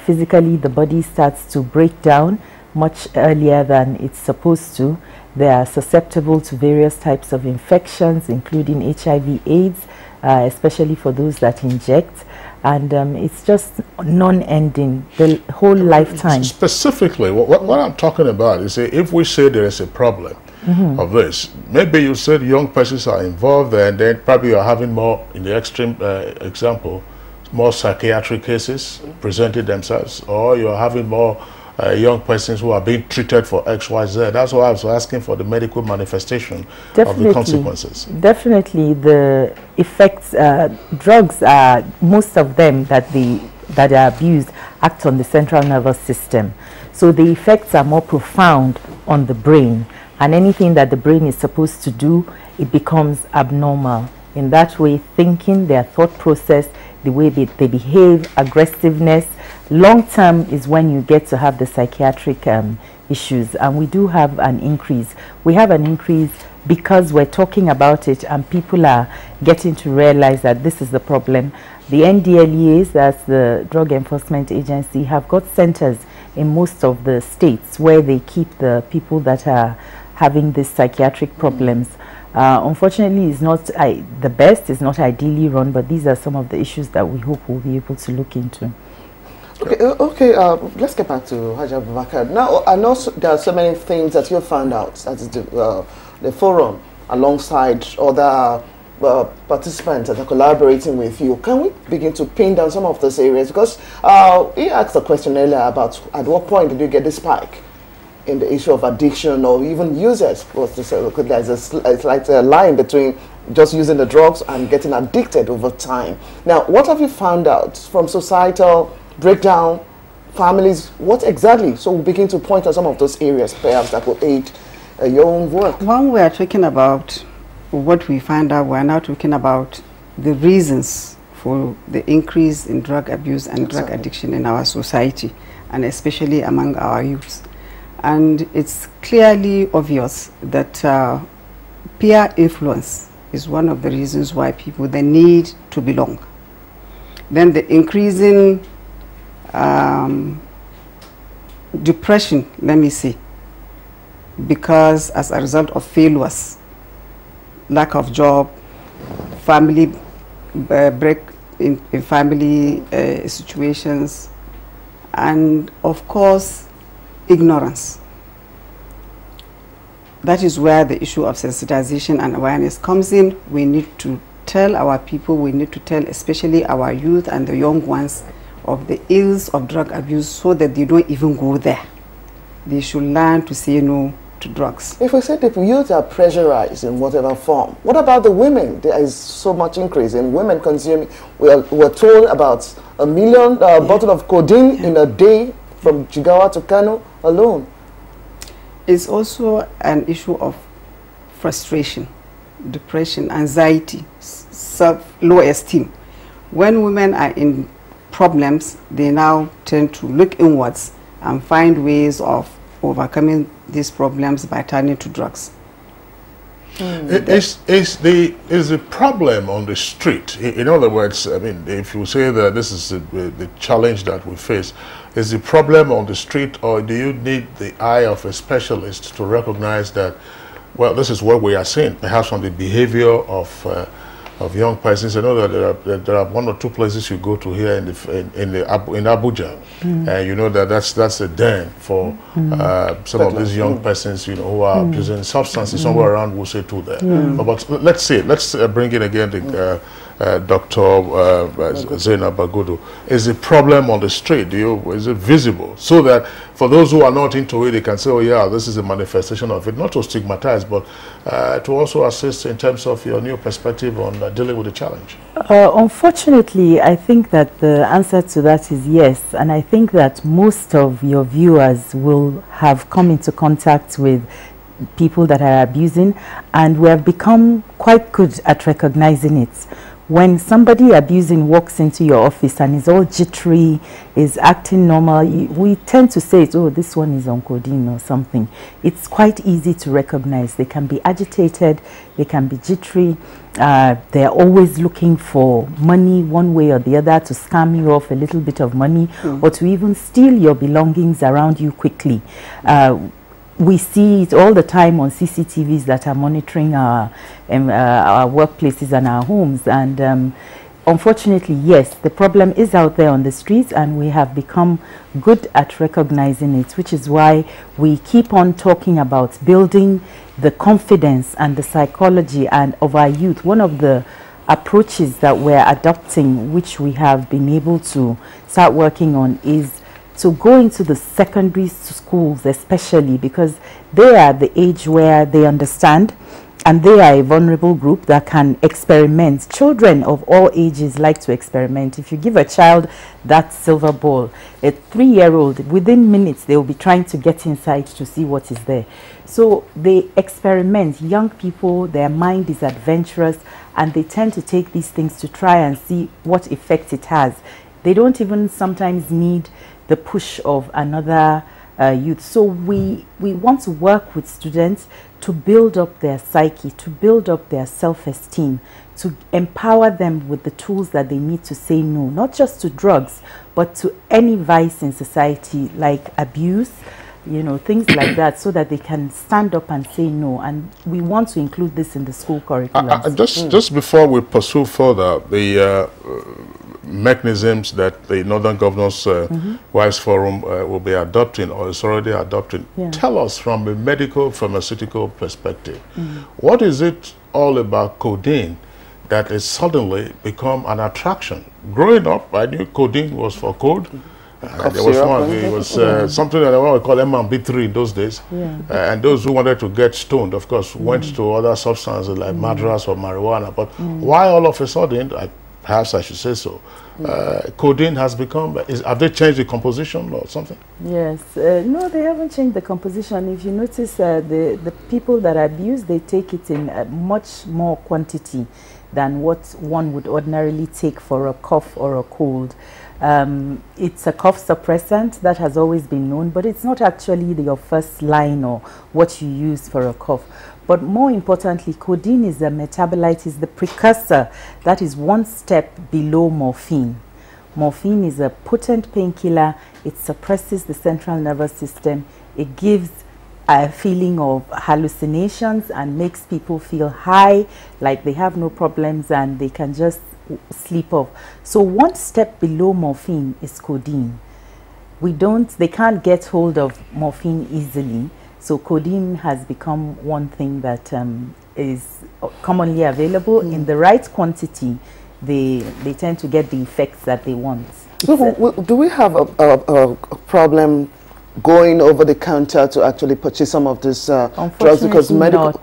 Physically, the body starts to break down much earlier than it's supposed to. They are susceptible to various types of infections, including HIV/AIDS, especially for those that inject. And it's just non-ending, the whole lifetime. Specifically, what I'm talking about is, if we say there is a problem of this, maybe you said young persons are involved, and then probably you're having more, in the extreme example, more psychiatric cases presented themselves, or you're having more young persons who are being treated for XYZ. That's why I was asking for the medical manifestation of the consequences. Definitely, the effects, drugs are, most of them that are abused act on the central nervous system. So the effects are more profound on the brain, and anything that the brain is supposed to do, it becomes abnormal. In that way, thinking, their thought process, the way they behave, aggressiveness, long term is when you get to have the psychiatric issues, and we do have an increase. We have an increase because we're talking about it and people are getting to realize that this is the problem. The NDLEAs, that's the Drug Enforcement Agency, have got centers in most of the states where they keep the people that are having these psychiatric problems. Unfortunately, it's not the best, it's not ideally run, but these are some of the issues that we hope we'll be able to look into. Okay, let's get back to Haji Abubakar. Now, I know there are so many things that you found out, that is the forum, alongside other participants that are collaborating with you. Can we begin to pin down some of those areas? Because he asked a question earlier about at what point did you get the spike in the issue of addiction or even users? It's like a line between just using the drugs and getting addicted over time. Now, what have you found out from societal breakdown, families, what exactly? So we'll begin to point out some of those areas perhaps that will aid your own work. When we are talking about what we find out, we are now talking about the reasons for the increase in drug abuse and drug addiction in our society, and especially among our youths. And it's clearly obvious that peer influence is one of the reasons why people, they need to belong. Then the increasing depression, let me say, because as a result of failures, lack of job, family break in family situations, and of course ignorance. That is where the issue of sensitization and awareness comes in. We need to tell our people, we need to tell especially our youth and the young ones of the ills of drug abuse, so that they don't even go there. They should learn to say no to drugs. If we say the youth are pressurized in whatever form, what about the women? There is so much increase in women consuming. We're told about 1 million bottle of codeine in a day from Jigawa to Kano alone. It's also an issue of frustration, depression, anxiety, low esteem. When women are in problems, they now tend to look inwards and find ways of overcoming these problems by turning to drugs. Is the problem on the street? In other words, I mean, if you say that this is the challenge that we face, is the problem on the street, or do you need the eye of a specialist to recognize that, well, this is what we are seeing, perhaps from the behavior of young persons? I know that there are 1 or 2 places you go to here in Abuja, and you know that that's a den for some of these young persons, you know, who are using substances somewhere around Wuse 2 there. But let's bring in again the Dr. Zainab Bagudu. Is the problem on the street? Is it visible, so that for those who are not into it, they can say, oh yeah, this is a manifestation of it, not to stigmatize, but to also assist in terms of your new perspective on dealing with the challenge? Unfortunately, I think that the answer to that is yes, and I think that most of your viewers will have come into contact with people that are abusing, and we have become quite good at recognizing it. When somebody abusing walks into your office and is all jittery, is acting normal, we tend to say, oh, this one is on codeine or something. It's quite easy to recognize. They can be agitated, they can be jittery, they're always looking for money one way or the other, to scam you off a little bit of money, or to even steal your belongings around you quickly. We see it all the time on CCTVs that are monitoring our workplaces and our homes. And unfortunately, yes, the problem is out there on the streets, and we have become good at recognizing it, which is why we keep on talking about building the confidence and the psychology of our youth. One of the approaches that we're adopting, which we have been able to start working on, is to go into the secondary schools, especially because they are the age where they understand, and they are a vulnerable group that can experiment. Children of all ages like to experiment. If you give a child that silver ball, a 3-year-old, within minutes they will be trying to get inside to see what is there. So they experiment. Young people, their mind is adventurous, and they tend to take these things to try and see what effect it has. They don't even sometimes need the push of another youth. So we want to work with students to build up their psyche, to build up their self-esteem, to empower them with the tools that they need to say no, not just to drugs, but to any vice in society, like abuse, you know, things like that, so that they can stand up and say no. And we want to include this in the school curriculum. Just before we pursue further, the mechanisms that the Northern Governors Wives Forum will be adopting, or is already adopting. Tell us from a medical pharmaceutical perspective, what is it all about codeine that has suddenly become an attraction? Growing up, I knew codeine was for cold. There was one, it was something that I call M&B3 in those days. And those who wanted to get stoned, of course, went to other substances like madras or marijuana. But why all of a sudden, perhaps I should say so, codeine has become, have they changed the composition or something? Yes, no, they haven't changed the composition. If you notice, the people that abuse, they take it in much more quantity than what one would ordinarily take for a cough or a cold. It's a cough suppressant that has always been known, but it's not actually your first line or what you use for a cough. But more importantly, codeine is a metabolite, is the precursor that is one step below morphine. Morphine is a potent painkiller. It suppresses the central nervous system. It gives a feeling of hallucinations and makes people feel high, like they have no problems and they can just sleep off. So one step below morphine is codeine. They can't get hold of morphine easily. So codeine has become one thing that is commonly available. In the right quantity, they tend to get the effects that they want. So do we have a problem going over the counter to actually purchase some of these drugs? Because medical...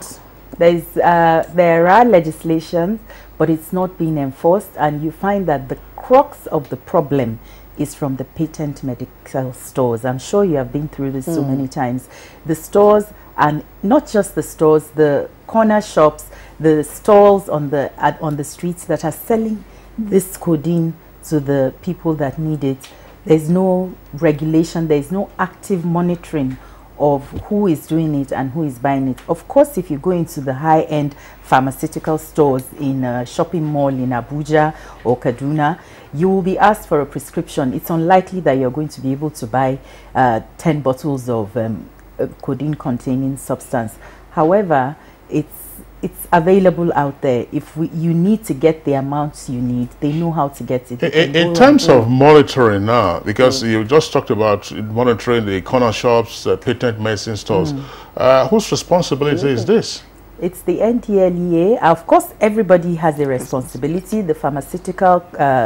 There are legislations, but it's not being enforced, and you find that the crux of the problem is from the patent medical stores. I'm sure you have been through this so many times. The stores, and not just the stores, the corner shops, the stalls on the streets that are selling this codeine to the people that need it. There's no regulation, there's no active monitoring of who is doing it and who is buying it. Of course, if you go into the high-end pharmaceutical stores in a shopping mall in Abuja or Kaduna, you will be asked for a prescription. It's unlikely that you're going to be able to buy 10 bottles of codeine-containing substance. However, it's available out there. If you need to get the amounts you need, they know how to get it. In terms of monitoring now, because you just talked about monitoring the corner shops, patent medicine stores, whose responsibility is this? It's the NTA. Of course, everybody has a responsibility. The pharmaceutical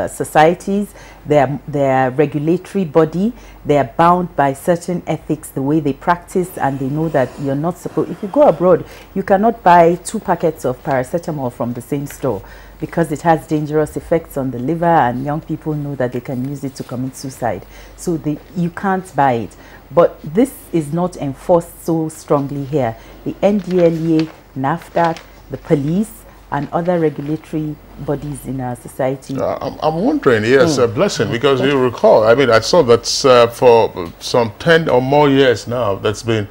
societies, their regulatory body, they are bound by certain ethics, the way they practice, and they know that you're not supposed... If you go abroad, you cannot buy 2 packets of paracetamol from the same store because it has dangerous effects on the liver, and young people know that they can use it to commit suicide. So you can't buy it. But this is not enforced so strongly here. The NDLEA, NAFDAC, the police, and other regulatory bodies in our society. I'm wondering, yes, Blessing, because you recall, I mean, I saw that for some 10 or more years now, that's been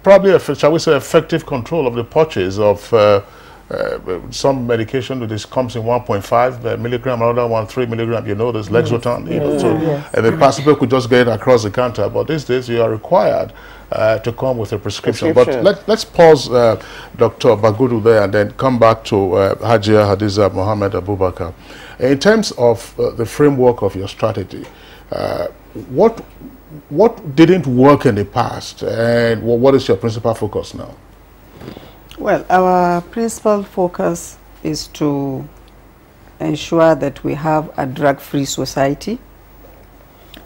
probably, shall we say, effective control of the purchase of some medication that comes in 1.5 milligram, another one 3 milligram, you know, there's Lexotan, you know, and the people could just get it across the counter, but these days you are required to come with a prescription. But let's pause, Dr. Bagudu there, and then come back to Hajia Hadiza Mohammed Abubakar. In terms of the framework of your strategy, what didn't work in the past, and what is your principal focus now? Well, our principal focus is to ensure that we have a drug-free society.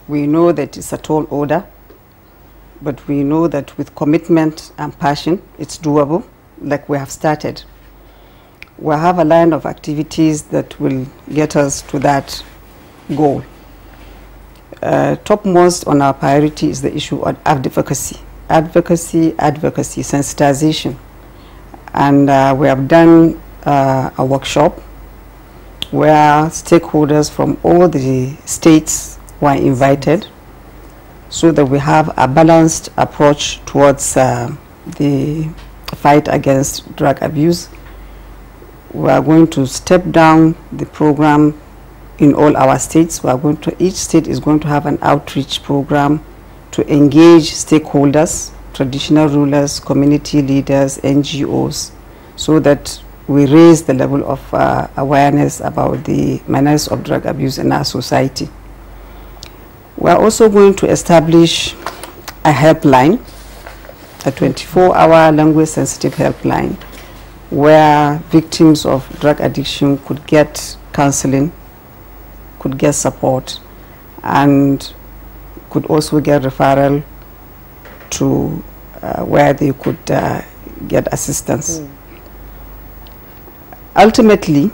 We know that it's a tall order, but we know that with commitment and passion, it's doable, like we have started. We have a line of activities that will get us to that goal. Topmost on our priority is the issue of advocacy. Advocacy, sensitization. And we have done a workshop where stakeholders from all the states were invited, so that we have a balanced approach towards the fight against drug abuse. We are going to step down the program in all our states. We are going to, each state is going to have an outreach program to engage stakeholders, traditional rulers, community leaders, NGOs, so that we raise the level of awareness about the menace of drug abuse in our society. We are also going to establish a helpline, a 24-hour language-sensitive helpline, where victims of drug addiction could get counseling, could get support, and could also get referral to where they could get assistance. Ultimately,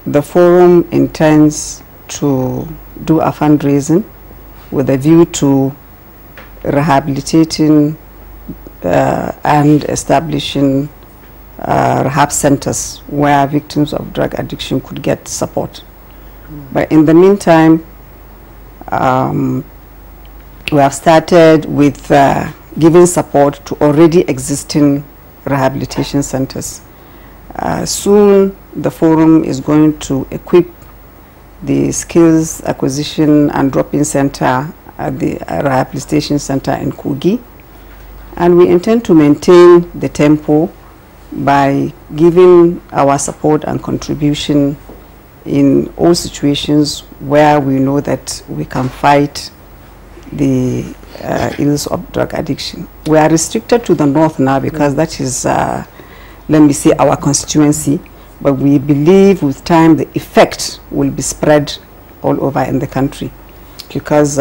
the forum intends to do a fundraising with a view to rehabilitating and establishing rehab centers where victims of drug addiction could get support. But in the meantime, we have started with giving support to already existing rehabilitation centers. Soon the forum is going to equip the skills acquisition and drop-in center at the rehabilitation center in Kogi, and we intend to maintain the tempo by giving our support and contribution in all situations where we know that we can fight the ills of drug addiction. We are restricted to the north now because that is, let me say, our constituency, but we believe with time the effect will be spread all over in the country, because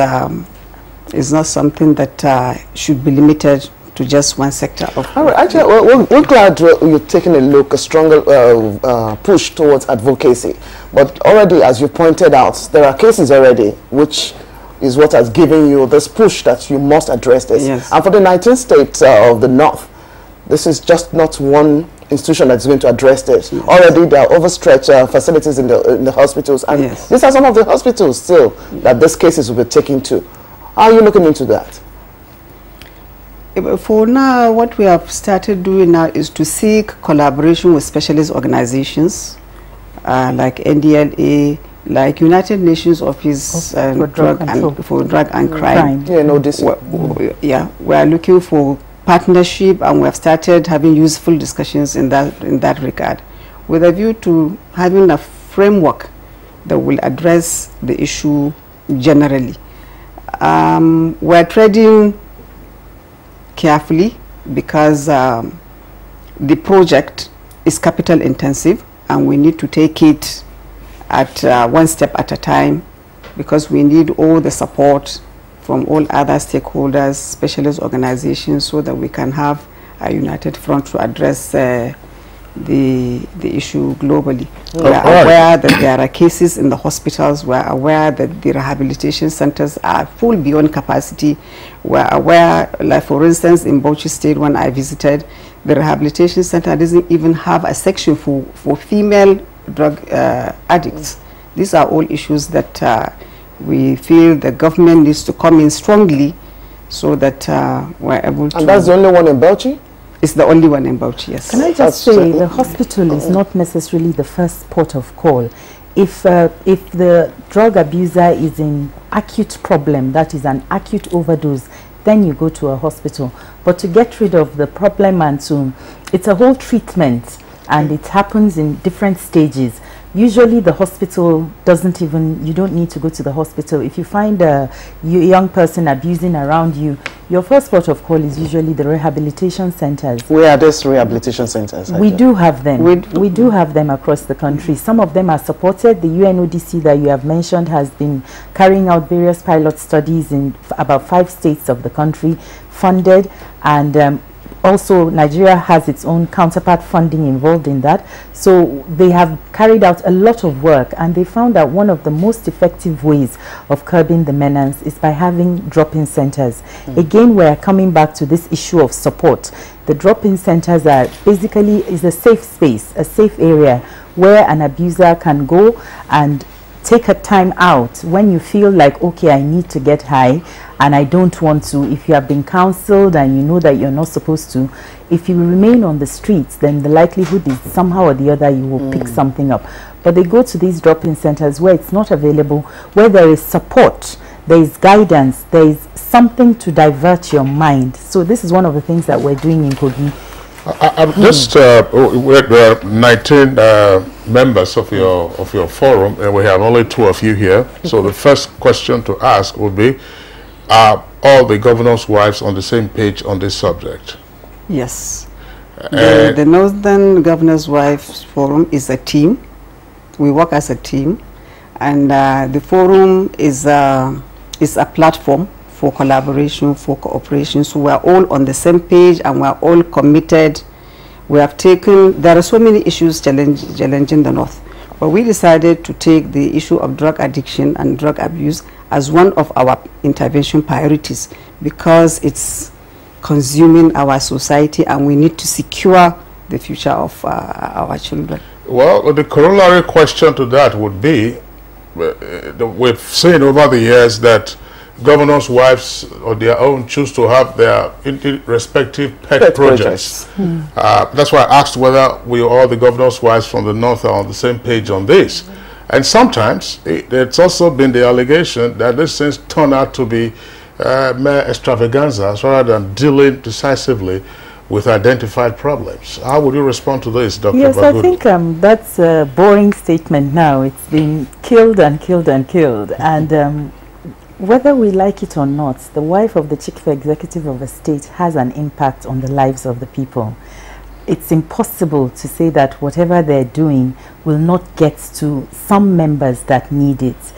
it's not something that should be limited to just one sector of. All right, actually, we're glad you're taking a stronger push towards advocacy. But already, as you pointed out, there are cases already, which is what has given you this push that you must address this. Yes. And for the 19 states of the north, this is just not one institution that's going to address this. Yes. Already, there are overstretched facilities in the hospitals, and yes, these are some of the hospitals still that these cases will be taken to. How are you looking into that? For now, what we have started doing now is to seek collaboration with specialist organizations like NDLA, like United Nations Office for Drug and Crime. Yeah, no, this. Yeah, we are looking for partnership, and we have started having useful discussions in that regard, with a view to having a framework that will address the issue generally. We are treading carefully because the project is capital intensive, and we need to take it at one step at a time, because we need all the support from all other stakeholders, specialist organizations, so that we can have a united front to address the issue globally. We are aware that there are cases in the hospitals. We are aware that the rehabilitation centers are full beyond capacity. We are aware, like for instance, in Bauchi State, when I visited, the rehabilitation center doesn't even have a section for female drug addicts. These are all issues that we feel the government needs to come in strongly, so that we're able to. And that's the only one in Bauchi? It's the only one in Bauchi, yes. Can I just say, the hospital is not necessarily the first port of call. If the drug abuser is in acute problem, that is an acute overdose, then you go to a hospital. But to get rid of the problem, and to, it's a whole treatment, and it happens in different stages. Usually the hospital doesn't even, you don't need to go to the hospital. If you find a young person abusing around you, your first port of call is usually the rehabilitation centers. Where are these rehabilitation centers? We do have them. We do have them across the country. Some of them are supported. The UNODC that you have mentioned has been carrying out various pilot studies in about 5 states of the country, funded, and also Nigeria has its own counterpart funding involved in that. So they have carried out a lot of work, and they found that one of the most effective ways of curbing the menace is by having drop-in centers. Again, we're coming back to this issue of support. The drop-in centers are basically is a safe space, a safe area where an abuser can go and take a time out when you feel like, okay, I need to get high and I don't want to. If you have been counseled and you know that you're not supposed to, if you remain on the streets, then the likelihood is somehow or the other you will pick something up. But they go to these drop-in centers where it's not available, where there is support, there is guidance, there is something to divert your mind. So this is one of the things that we're doing in Kogi. We're 19 members of your forum, and we have only 2 of you here. So the first question to ask would be, are all the governors' wives on the same page on this subject? Yes. The Northern Governors' Wives Forum is a team. We work as a team, and the forum is a platform for collaboration, for cooperation. So we are all on the same page, and we are all committed. We have taken, there are so many issues challenging the North. But we decided to take the issue of drug addiction and drug abuse as one of our intervention priorities because it's consuming our society and we need to secure the future of our children. Well, the corollary question to that would be, we've seen over the years that governors' wives on their own choose to have their respective pet projects. That's why I asked whether all the governors' wives from the north are on the same page on this. And sometimes it's also been the allegation that these things turn out to be mere extravaganzas rather than dealing decisively with identified problems. How would you respond to this, Dr. Yes, Bagudu? I think that's a boring statement now. It's been killed and killed and killed. And whether we like it or not, the wife of the chief executive of a state has an impact on the lives of the people. It's impossible to say that whatever they're doing will not get to some members that need it.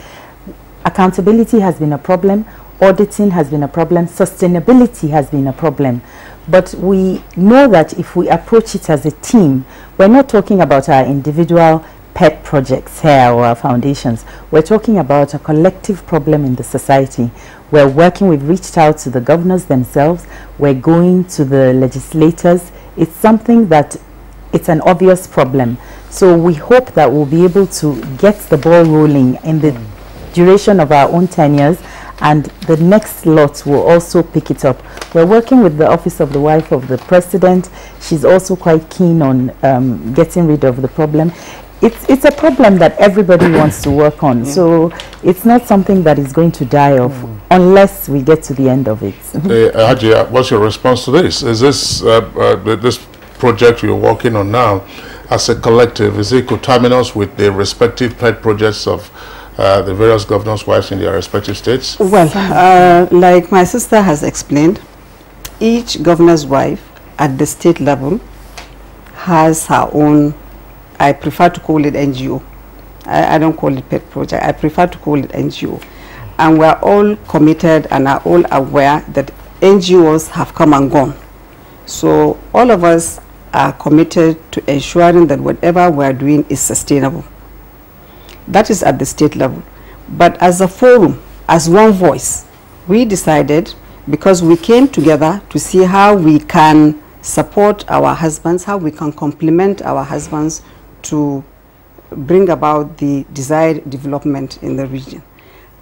Accountability has been a problem, auditing has been a problem, sustainability has been a problem. But we know that if we approach it as a team, we're not talking about our individual pet projects here or our foundations. We're talking about a collective problem in the society. We're working, we've reached out to the governors themselves, we're going to the legislators. It's something that it's an obvious problem. So we hope that we'll be able to get the ball rolling in the duration of our own tenures, and the next lot will also pick it up. We're working with the Office of the Wife of the President. She's also quite keen on getting rid of the problem. It's a problem that everybody wants to work on, so it's not something that is going to die off unless we get to the end of it. Hajia, what's your response to this? Is this this project you're working on now as a collective, is it coterminous with the respective pet projects of the various governors' wives in their respective states? Well, like my sister has explained, each governor's wife at the state level has her own, I prefer to call it NGO. I don't call it pet project. I prefer to call it NGO. And we're all committed and are all aware that NGOs have come and gone. So all of us are committed to ensuring that whatever we're doing is sustainable. That is at the state level. But as a forum, as one voice, we decided, because we came together to see how we can support our husbands, how we can complement our husbands to bring about the desired development in the region.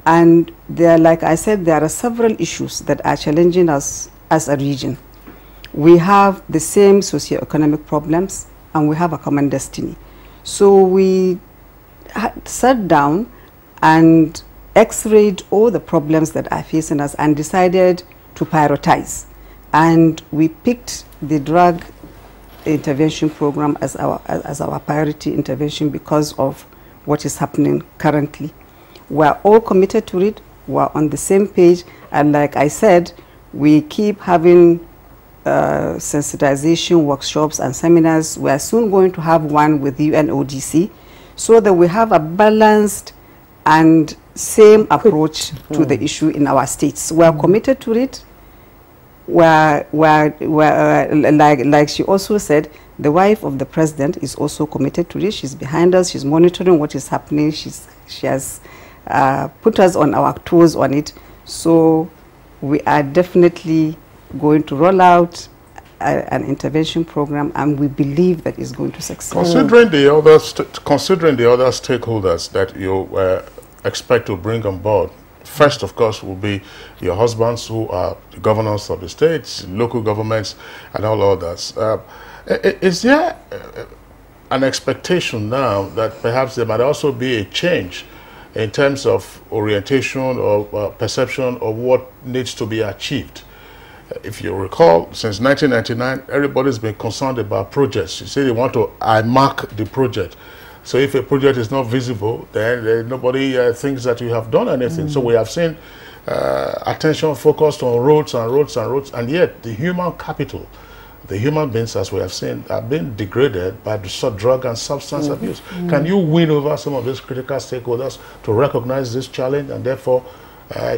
And there, like I said, there are several issues that are challenging us as a region. We have the same socio-economic problems and we have a common destiny. So we sat down and x-rayed all the problems that are facing us and decided to prioritize. And we picked the drug intervention program as our priority intervention because of what is happening currently. We're all committed to it, we're on the same page, and like I said, we keep having sensitization workshops and seminars. We're soon going to have one with UNODC so that we have a balanced and same approach to the issue in our states. We're committed to it. Like she also said, the wife of the president is also committed to this. She's behind us. She's monitoring what is happening. She has put us on our toes on it. So we are definitely going to roll out an intervention program, and we believe that it's going to succeed. Considering the other stakeholders that you expect to bring on board, first, of course, will be your husbands, who are the governors of the states, local governments, and all others. Is there an expectation now that perhaps there might also be a change in terms of orientation or perception of what needs to be achieved? If you recall, since 1999, everybody's been concerned about projects. You say they want to mark the project. So if a project is not visible, then nobody thinks that you have done anything. So we have seen attention focused on roads and roads and roads, and yet the human capital, the human beings, as we have seen, have been degraded by the drug and substance abuse. Can you win over some of these critical stakeholders to recognize this challenge and therefore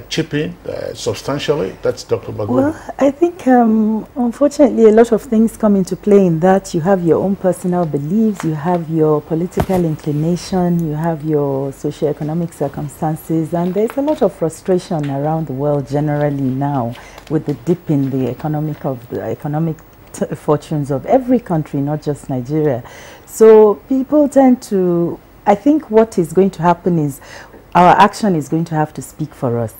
chipping substantially? That's Dr. Bagula. Well, I think unfortunately a lot of things come into play in that. You have your own personal beliefs, you have your political inclination, you have your socioeconomic circumstances, and there's a lot of frustration around the world generally now with the dip in the economic fortunes of every country, not just Nigeria. So people tend to, I think what is going to happen is our action is going to have to speak for us.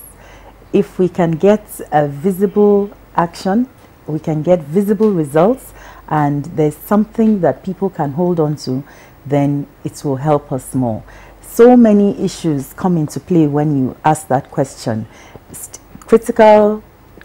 If we can get a visible action, we can get visible results, and there's something that people can hold on to, then it will help us more. So many issues come into play when you ask that question.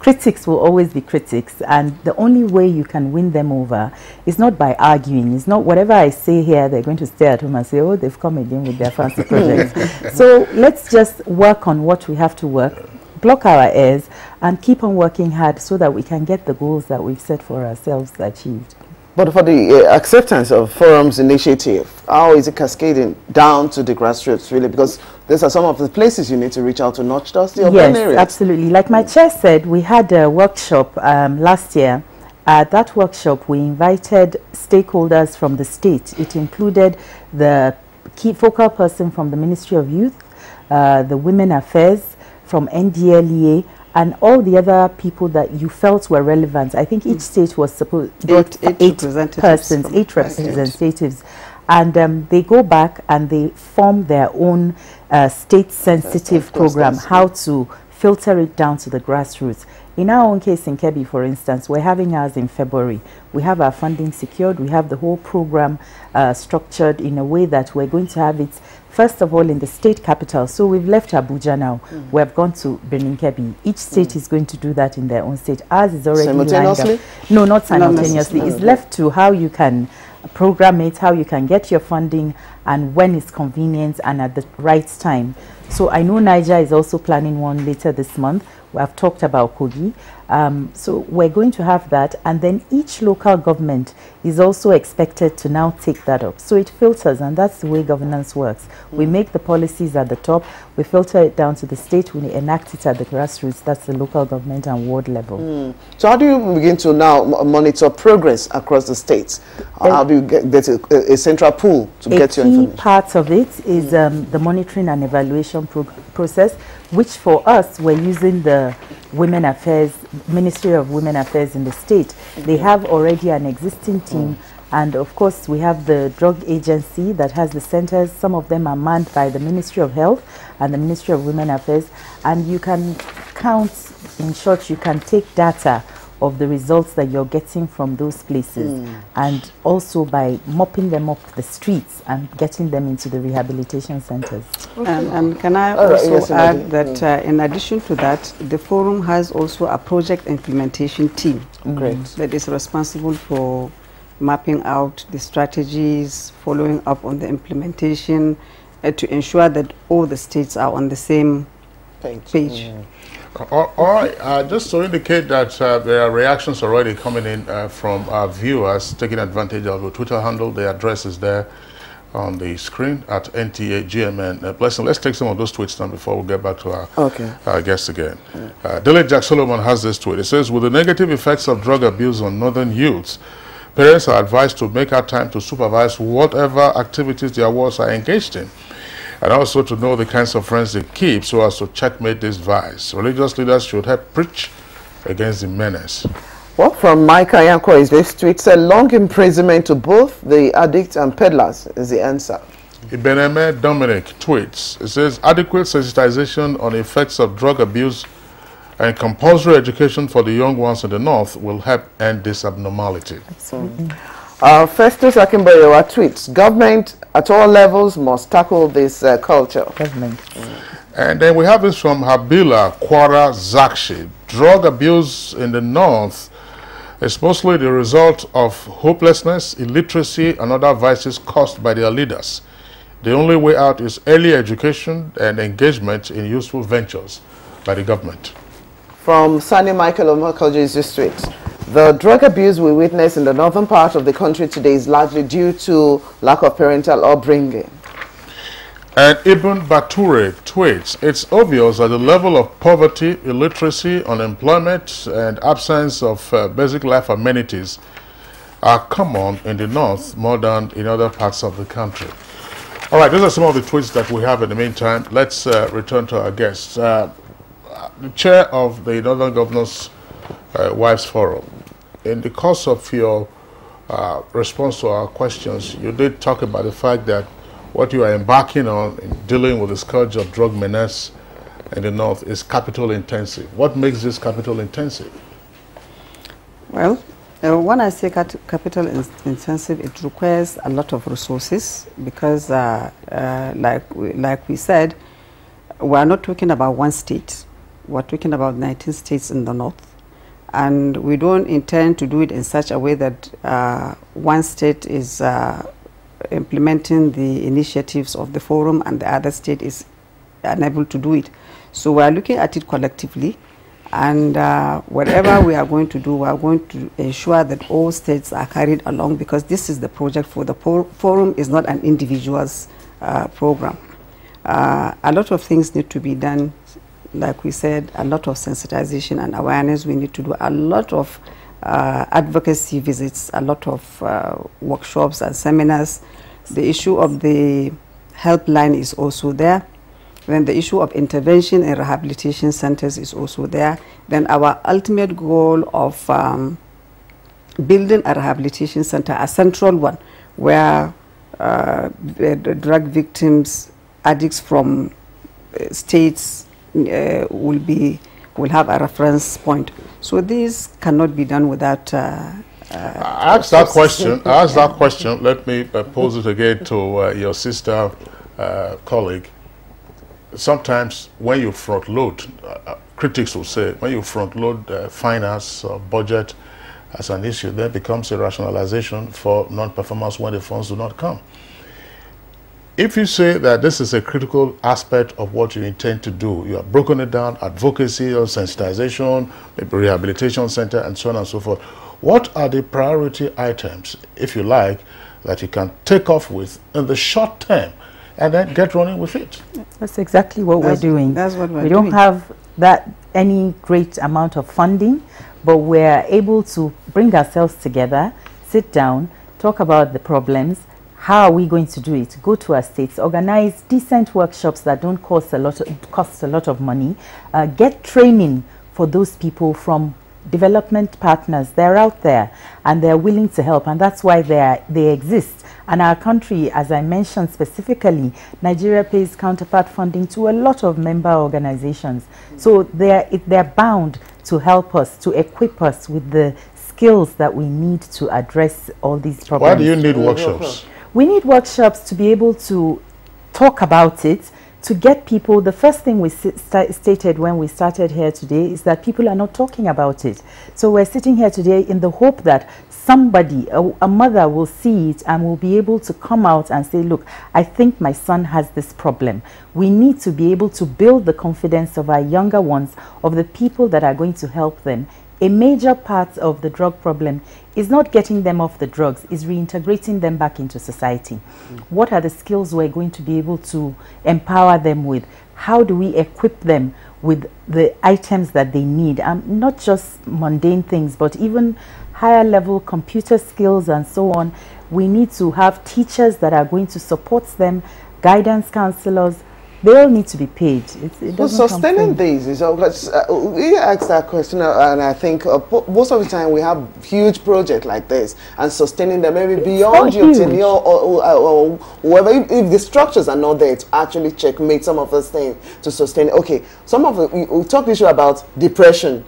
Critics will always be critics, and the only way you can win them over is not by arguing. It's not whatever I say here, they're going to stay at home and say, oh, they've come again with their fancy projects. So let's just work on what we have to work, block our ears, and keep on working hard so that we can get the goals that we've set for ourselves achieved. But for the acceptance of Forum's initiative, how is it cascading down to the grassroots, really? Because these are some of the places you need to reach out to, not just the urban areas. Yes, absolutely. Like my chair said, we had a workshop last year. At that workshop, we invited stakeholders from the state. It included the key focal person from the Ministry of Youth, the Women Affairs, from NDLEA, and all the other people that you felt were relevant. I think each state was supposed to eight representatives, and they go back and they form their own state-sensitive program, how to filter it down to the grassroots. In our own case in Kebbi, for instance, we're having ours in February. We have our funding secured. We have the whole program structured in a way that we're going to have it, first of all, in the state capital. So we've left Abuja now. We have gone to Benin Kebbi. Each state is going to do that in their own state. Ours is already simultaneously? lined up. No, not simultaneously. It's left to how you can program it, how you can get your funding, and when it's convenient and at the right time. So I know Niger is also planning one later this month. We have talked about Kogi. So we're going to have that, and then each local government is also expected to now take that up. So it filters, and that's the way governance works. We make the policies at the top, we filter it down to the state, we enact it at the grassroots. That's the local government and ward level. So how do you begin to now monitor progress across the states? How do you get a central pool to get your information? A key part of it is the monitoring and evaluation process, which for us, we're using the Women Affairs, Ministry of Women Affairs in the state. They have already an existing team, and of course we have the drug agency that has the centers. Some of them are manned by the Ministry of Health and the Ministry of Women Affairs, and you can count, in short, you can take data of the results that you're getting from those places, and also by mopping them up the streets and getting them into the rehabilitation centers. And can I also add that in addition to that, the forum has also a project implementation team that is responsible for mapping out the strategies, following up on the implementation, to ensure that all the states are on the same page. All right, just to indicate that there are reactions already coming in from our viewers taking advantage of the Twitter handle. The address is there on the screen at NTA GMN. Blessing, let's take some of those tweets now before we get back to our guests again. Dele Jack Solomon has this tweet. It says, with the negative effects of drug abuse on northern youths, parents are advised to make out time to supervise whatever activities their wards are engaged in, and also to know the kinds of friends they keep so as to checkmate this vice. Religious leaders should help preach against the menace. Well, from Micah Yanko is this tweet said, long imprisonment to both the addicts and peddlers is the answer. Ibeneme Dominic tweets. It says, adequate sensitization on the effects of drug abuse and compulsory education for the young ones in the north will help end this abnormality. Festus Akimboyewa tweets, government at all levels must tackle this culture. And then we have this from Habila Kwara Zakshi. Drug abuse in the north is mostly the result of hopelessness, illiteracy, and other vices caused by their leaders. The only way out is early education and engagement in useful ventures by the government. From Sunny Michael Omokoji is this tweet. The drug abuse we witness in the northern part of the country today is largely due to lack of parental upbringing. And Ibn Bature tweets, it's obvious that the level of poverty, illiteracy, unemployment, and absence of basic life amenities are common in the north more than in other parts of the country. All right, those are some of the tweets that we have in the meantime. Let's return to our guests. The chair of the Northern Governors Wives Forum, in the course of your response to our questions, you did talk about the fact that what you are embarking on in dealing with the scourge of drug menace in the north is capital intensive. What makes this capital intensive? Well, when I say capital intensive, it requires a lot of resources because, like we said, we are not talking about one state. We're talking about 19 states in the north. And we don't intend to do it in such a way that one state is implementing the initiatives of the forum and the other state is unable to do it. So we are looking at it collectively, and whatever we are going to do, we are going to ensure that all states are carried along, because this is the project for the forum, is not an individual's program. A lot of things need to be done. Like we said, a lot of sensitization and awareness we need to do, a lot of advocacy visits, a lot of workshops and seminars. The issue of the helpline is also there. Then the issue of intervention in rehabilitation centers is also there. Then our ultimate goal of building a rehabilitation center, a central one, where the drug victims, addicts from states will have a reference point. So these cannot be done without I asked that question. Let me pose it again to your sister colleague. Sometimes when you front load, critics will say, when you front load finance or budget as an issue, there becomes a rationalization for non-performance when the funds do not come. If you say that this is a critical aspect of what you intend to do, you have broken it down, advocacy or sensitization, maybe rehabilitation center, and so on and so forth. What are the priority items, if you like, that you can take off with in the short term and then get running with it? That's exactly what we're doing. That's what we're doing. We don't have any great amount of funding, but we're able to bring ourselves together, sit down, talk about the problems. How are we going to do it? Go to our states, organize decent workshops that don't cost a lot of money, get training for those people from development partners. They're out there and they're willing to help, and that's why they exist. And our country, as I mentioned specifically, Nigeria pays counterpart funding to a lot of member organizations. So they're bound to help us, to equip us with the skills that we need to address all these problems. Why do you need workshops? We need workshops to be able to talk about it, to get people. The first thing we stated when we started here today is that people are not talking about it. So we're sitting here today in the hope that somebody, a mother, will see it and will be able to come out and say, look, I think my son has this problem. We need to be able to build the confidence of our younger ones, of the people that are going to help them. A major part of the drug problem is not getting them off the drugs, is reintegrating them back into society. What are the skills we're going to be able to empower them with? How do we equip them with the items that they need? Not just mundane things, but even higher level computer skills and so on. We need to have teachers that are going to support them, guidance counselors. They all need to be paid. So sustaining these is we asked that question, and I think most of the time we have huge projects like this, and sustaining them maybe beyond your tenure or whatever. If the structures are not there to actually checkmate some of those things to sustain. Okay, some of we talked issue about depression,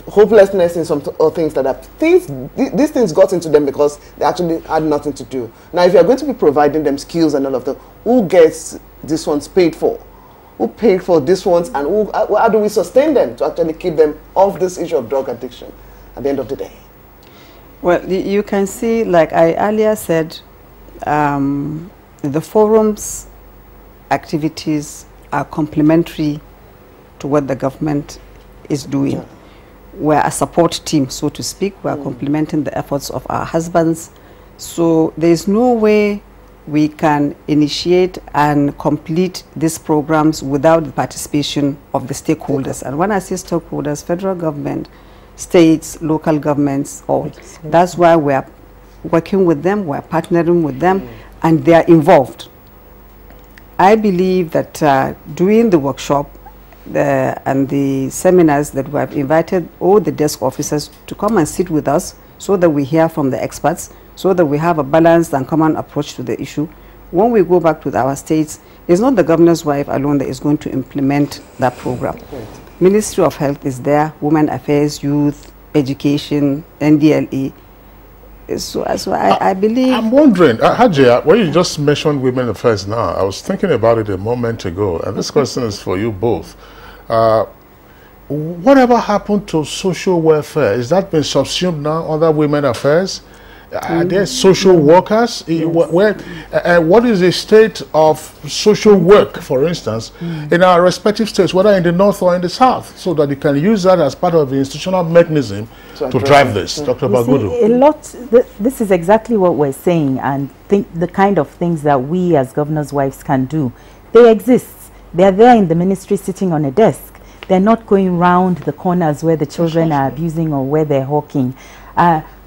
hopelessness, and some things like that. These things got into them because they actually had nothing to do. Now, if you are going to be providing them skills and all of that, who gets this one's paid for? Who paid for this ones, and how do we sustain them to actually keep them off this issue of drug addiction at the end of the day? Well, you can see, like I earlier said, the forum's activities are complementary to what the government is doing. Yeah. We're a support team, so to speak. We're complementing the efforts of our husbands. So there's no way we can initiate and complete these programs without the participation of the stakeholders. And when I say stakeholders, federal government, states, local governments, all. That's why we are working with them, we are partnering with them, and they are involved. I believe that during the workshop and the seminars that we have invited all the desk officers to come and sit with us so that we hear from the experts, so that we have a balanced and common approach to the issue. When we go back to our states, it's not the governor's wife alone that is going to implement that program. Ministry of Health is there, Women Affairs, Youth, Education, NDLE. So I believe... I'm wondering, Hajia, when you just mentioned Women Affairs now, I was thinking about it a moment ago, and this question is for you both. Whatever happened to social welfare? Is that been subsumed now under Women Affairs? Are there social workers? What is the state of social work, for instance, in our respective states, whether in the north or in the south, so that you can use that as part of the institutional mechanism to drive this? Dr. Bagudu. This is exactly what we're saying, and the kind of things that we as governors' wives can do. They exist. They're there in the ministry sitting on a desk. They're not going round the corners where the children are abusing or where they're hawking.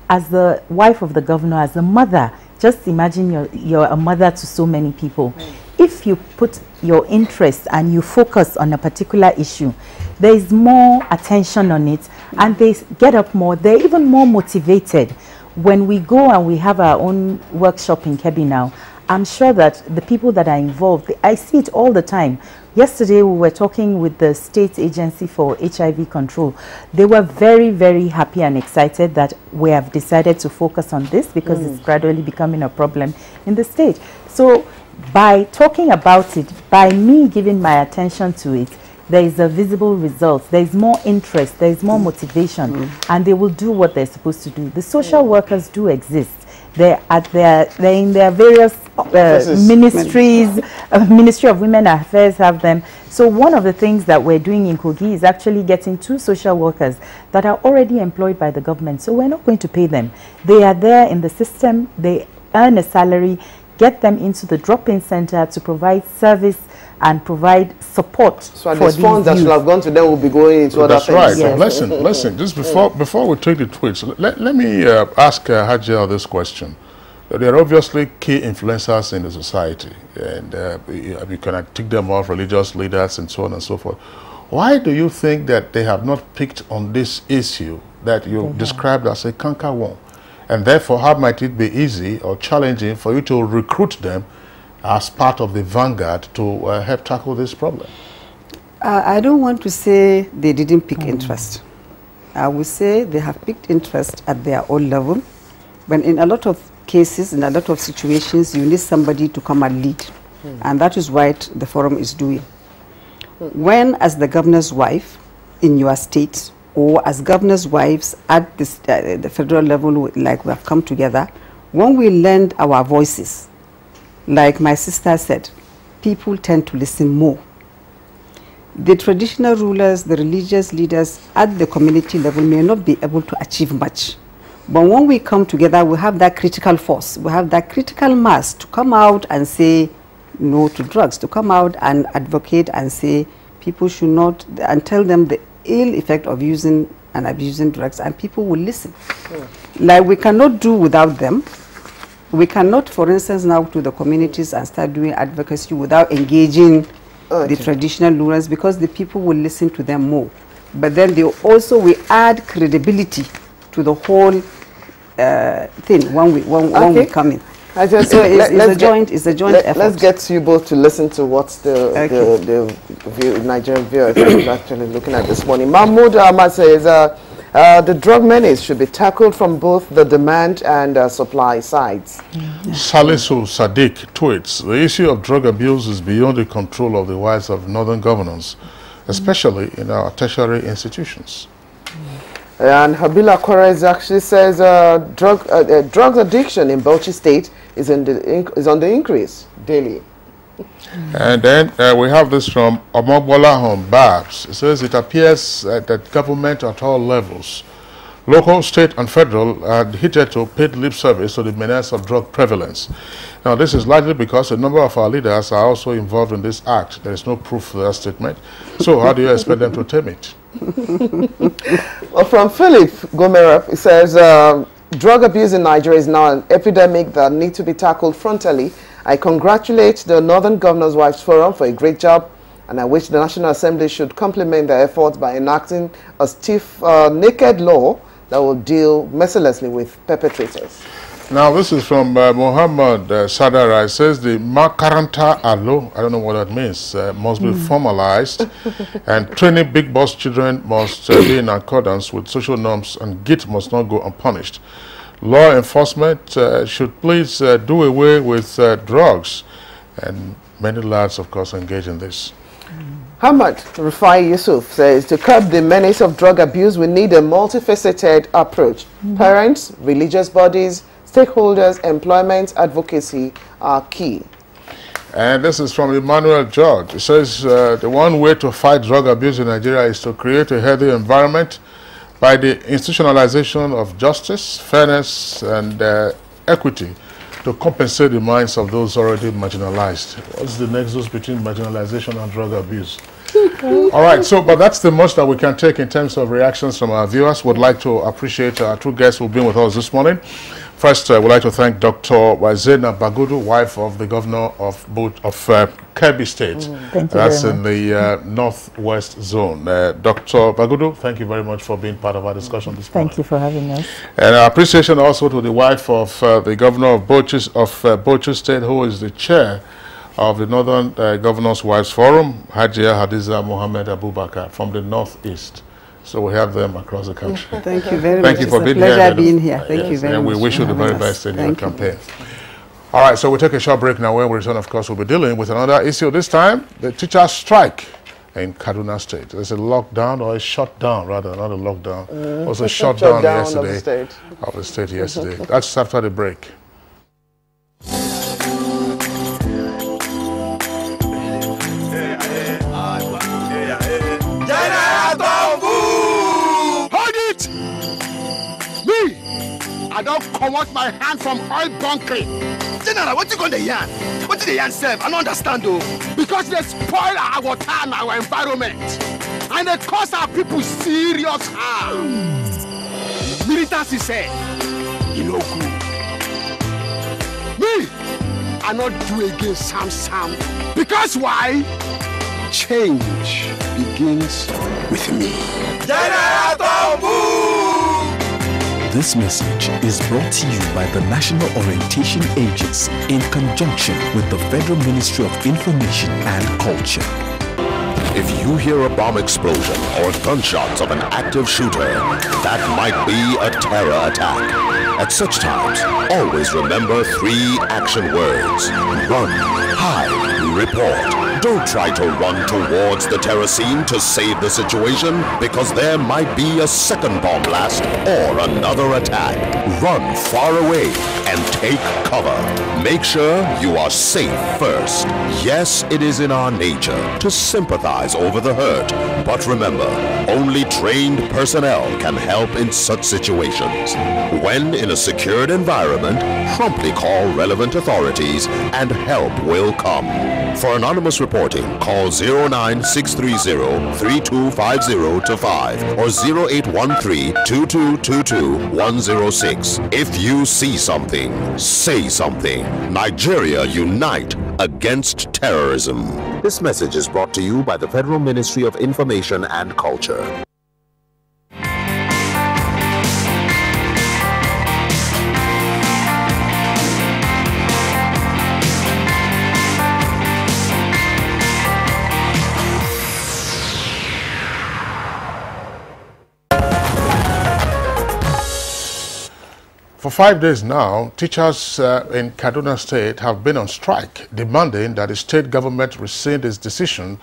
As the wife of the governor, as a mother, just imagine you're a mother to so many people. If you put your interest and you focus on a particular issue, there is more attention on it, and they get up more. They're even more motivated. When we go and we have our own workshop in Kebbi now, I'm sure that the people that are involved, I see it all the time. Yesterday, we were talking with the State Agency for HIV Control. They were very, very happy and excited that we have decided to focus on this because it's gradually becoming a problem in the state. So by talking about it, by me giving my attention to it, there is a visible result. There is more interest, there is more motivation, and they will do what they're supposed to do. The social workers do exist. They're in their various ministries. Ministry of Women Affairs have them. So one of the things that we're doing in Kogi is actually getting 2 social workers that are already employed by the government. So we're not going to pay them. They are there in the system. They earn a salary. Get them into the drop-in center to provide service and provide support. So the funds that should have gone to them will be going into other things. That's right. Yes. Listen. Just before we take the tweets, let me ask Hajia this question. There are obviously key influencers in the society, and you can tick them off, religious leaders and so on and so forth. Why do you think that they have not picked on this issue that you described as a canker worm? And therefore, how might it be easy or challenging for you to recruit them as part of the vanguard to help tackle this problem? I don't want to say they didn't pick interest. I would say they have picked interest at their own level. But in a lot of cases, in a lot of situations, you need somebody to come and lead. And that is what the forum is doing. When, as the governor's wife in your state, or as governor's wives at this, the federal level, like we have come together, when we lend our voices, like my sister said, people tend to listen more. The traditional rulers, the religious leaders at the community level may not be able to achieve much. But when we come together, we have that critical force, we have that critical mass to come out and say no to drugs, to come out and advocate and say people should not, and tell them the ill effect of using and abusing drugs, and people will listen. Like we cannot do without them. We cannot, for instance, now to the communities and start doing advocacy without engaging the traditional rulers, because the people will listen to them more. But then they also will add credibility to the whole thing when we come in. So it's a joint effort. Let's get you both to listen to what the Nigerian viewers are actually looking at this morning. Mahmoud Ahmad says the drug menace should be tackled from both the demand and supply sides. Salisu Sadiq tweets, the issue of drug abuse is beyond the control of the wives of northern governors, especially in our tertiary institutions. And Habila Korez actually says drug addiction in Bauchi State is on the increase daily. And then we have this from Omobolahon Babs. It says it appears that government at all levels, local, state and federal, had hitherto paid lip service to the menace of drug prevalence. Now, this is likely because a number of our leaders are also involved in this act. There is no proof for that statement. So how do you expect them to tame it? Well, from Philip Gomerap, it says, drug abuse in Nigeria is now an epidemic that needs to be tackled frontally. I congratulate the Northern Governors' Wives Forum for a great job, and I wish the National Assembly should complement their efforts by enacting a stiff, naked law that will deal mercilessly with perpetrators. Now, this is from Muhammad Sadara. It says the Makaranta Alo, I don't know what that means, must be formalized, and training big boss children must be in accordance with social norms, and guilt must not go unpunished. Law enforcement should please do away with drugs, and many lads, of course, engage in this. Hamad Rufai Yusuf says, to curb the menace of drug abuse, we need a multifaceted approach. Parents, religious bodies, stakeholders, employment, advocacy are key. And this is from Emmanuel George. It says, the one way to fight drug abuse in Nigeria is to create a healthy environment by the institutionalization of justice, fairness, and equity to compensate the minds of those already marginalized. What's the nexus between marginalization and drug abuse? All right, so, but that's the most that we can take in terms of reactions from our viewers. Would like to appreciate our two guests who've been with us this morning. First, we'd like to thank Dr. Wazena Bagudu, wife of the governor of Kebbi State. Thank you That's very in much. the northwest zone. Dr. Bagudu, thank you very much for being part of our discussion this morning. Thank you for having us. And our appreciation also to the wife of the governor of Bauchi State, who is the chair of the Northern Governors' Wives Forum, Hajia Hadiza Mohammed Abubakar from the Northeast. So we have them across the country. Thank you very much. Thank you for being here. It's a pleasure here. being here. Thank you very and much. we wish you the very best in your campaign. All right, so we'll take a short break now. When we return, of course, we'll be dealing with another issue. This time, the teachers' strike in Kaduna State. There's a lockdown, or a shutdown, rather, not a lockdown. It was a shutdown yesterday of the state yesterday. That's after the break. I don't come out my hand from oil bunkering. General, what you going to yarn? What did the yarn serve? I don't understand though. Because they spoil our water and our environment. And they cause our people serious harm. Militants say, you know good. Me, I not do again Sam. Because why? Change begins with me. General, don't move! This message is brought to you by the National Orientation Agency in conjunction with the Federal Ministry of Information and Culture. If you hear a bomb explosion or gunshots of an active shooter, that might be a terror attack. At such times, always remember 3 action words. Run, hide, report. Don't try to run towards the terror scene to save the situation, because there might be a second bomb blast or another attack. Run far away and take cover. Make sure you are safe first. Yes, it is in our nature to sympathize over the hurt, but remember, only trained personnel can help in such situations. When in a secured environment, promptly call relevant authorities and help will come. For anonymous reporting, call 09630-3250-5 or 0813-2222-106. If you see something, say something. Nigeria unite against terrorism. This message is brought to you by the Federal Ministry of Information and Culture. For 5 days now, teachers in Kaduna State have been on strike, demanding that the state government rescind its decision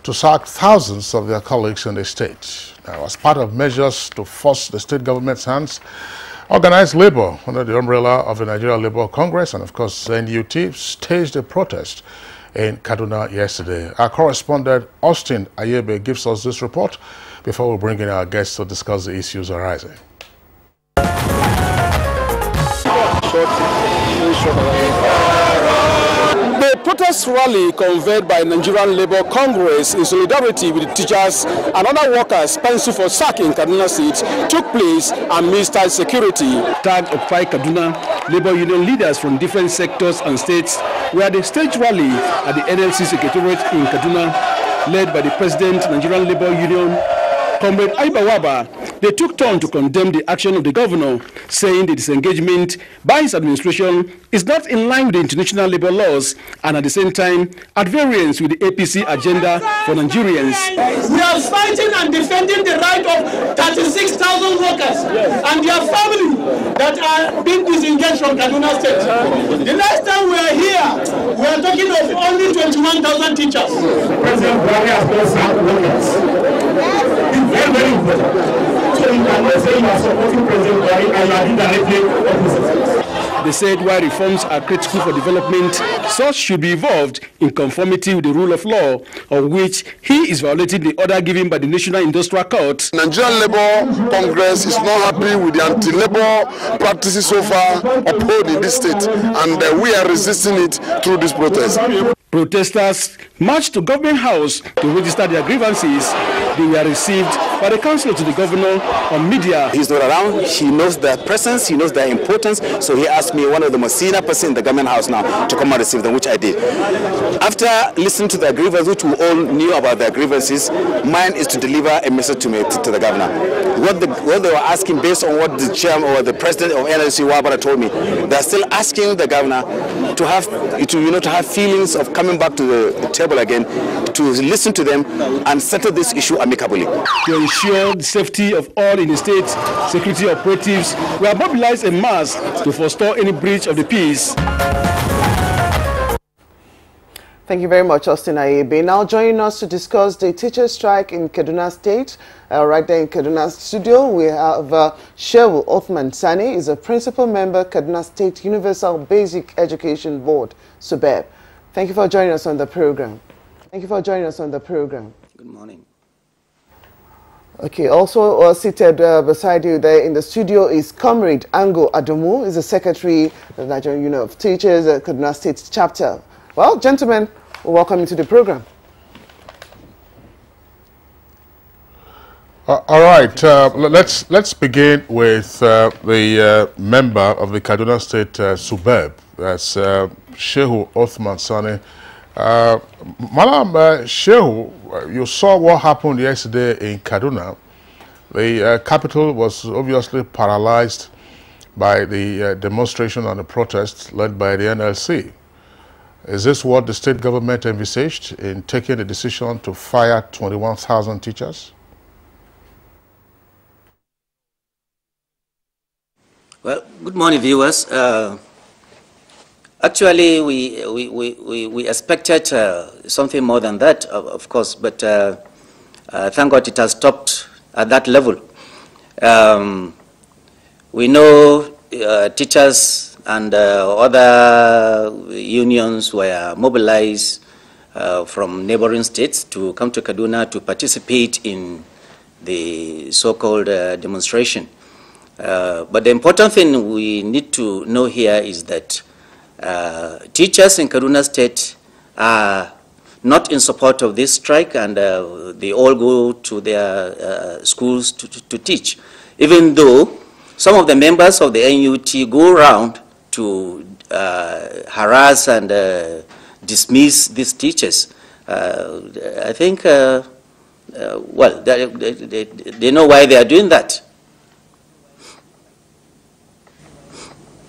to sack thousands of their colleagues in the state. Now, as part of measures to force the state government's hands, organized labor under the umbrella of the Nigeria Labour Congress and, of course, NUT staged a protest in Kaduna yesterday. Our correspondent, Austin Ayebe, gives us this report before we bring in our guests to discuss the issues arising. protest rally convened by Nigerian Labour Congress in solidarity with the teachers and other workers penciled for sack in Kaduna State took place amidst tight security. Tag Occupy Kaduna Labour Union leaders from different sectors and states were at the stage rally at the NLC Secretariat in Kaduna, led by the President, Nigerian Labour Union, Comrade Aibawaba. They took turn to condemn the action of the governor, saying the disengagement by his administration is not in line with the international labor laws and at the same time at variance with the APC agenda for Nigerians. We are fighting and defending the right of 36,000 workers and their family that are being disengaged from Kaduna State. The last time we were here, we are talking of only 21,000 teachers. President Buhari has not sacked workers. It's very, very important. So you cannot say you are supporting President Buhari and you are indirectly opposite. They said while reforms are critical for development, such should be evolved in conformity with the rule of law, of which he is violating the order given by the National Industrial Court. Nigerian Labour Congress is not happy with the anti-labor practices so far upheld in this state, and we are resisting it through this protest. Protesters marched to Government House to register their grievances. They were received by the councillor to the governor on media. He's not around. He knows their presence. He knows their importance. So he asked me, one of the most senior person in the Government House now, to come and receive them, which I did. After listening to their grievances, which we all knew about their grievances, mine is to deliver a message to the governor. What they were asking, based on what the chairman or the president of NLC Wabara told me, they're still asking the governor to have feelings of coming back to the table again, to listen to them and settle this issue amicably. To ensure the safety of all in the state, security operatives were mobilized en masse to forestall any breach of the peace. Thank you very much, Austin Ayebe. Now joining us to discuss the teachers' strike in Kaduna State. Right there in Kaduna studio, we have Shehu Othman Sani, is a principal member, Kaduna State Universal Basic Education Board, SUBEB. Thank you for joining us on the program. Thank you for joining us on the program. Good morning. Okay, also seated beside you there in the studio is Comrade Ango Adomu, is the Secretary of the Nigerian Union of Teachers at Kaduna State Chapter. Well, gentlemen, welcome you to the program. All right, let's begin with the member of the Kaduna State SUBEB, that's Shehu Othman Sani. Madam Shehu, you saw what happened yesterday in Kaduna. The capital was obviously paralyzed by the demonstration and the protests led by the NLC. Is this what the state government envisaged in taking the decision to fire 21,000 teachers? Well, good morning, viewers. Actually, we expected something more than that, of course, but thank God it has stopped at that level. We know teachers and other unions were mobilized from neighboring states to come to Kaduna to participate in the so-called demonstration. But the important thing we need to know here is that teachers in Kaduna State are not in support of this strike, and they all go to their schools to teach, even though some of the members of the NUT go around to harass and dismiss these teachers. I think, well, they know why they are doing that.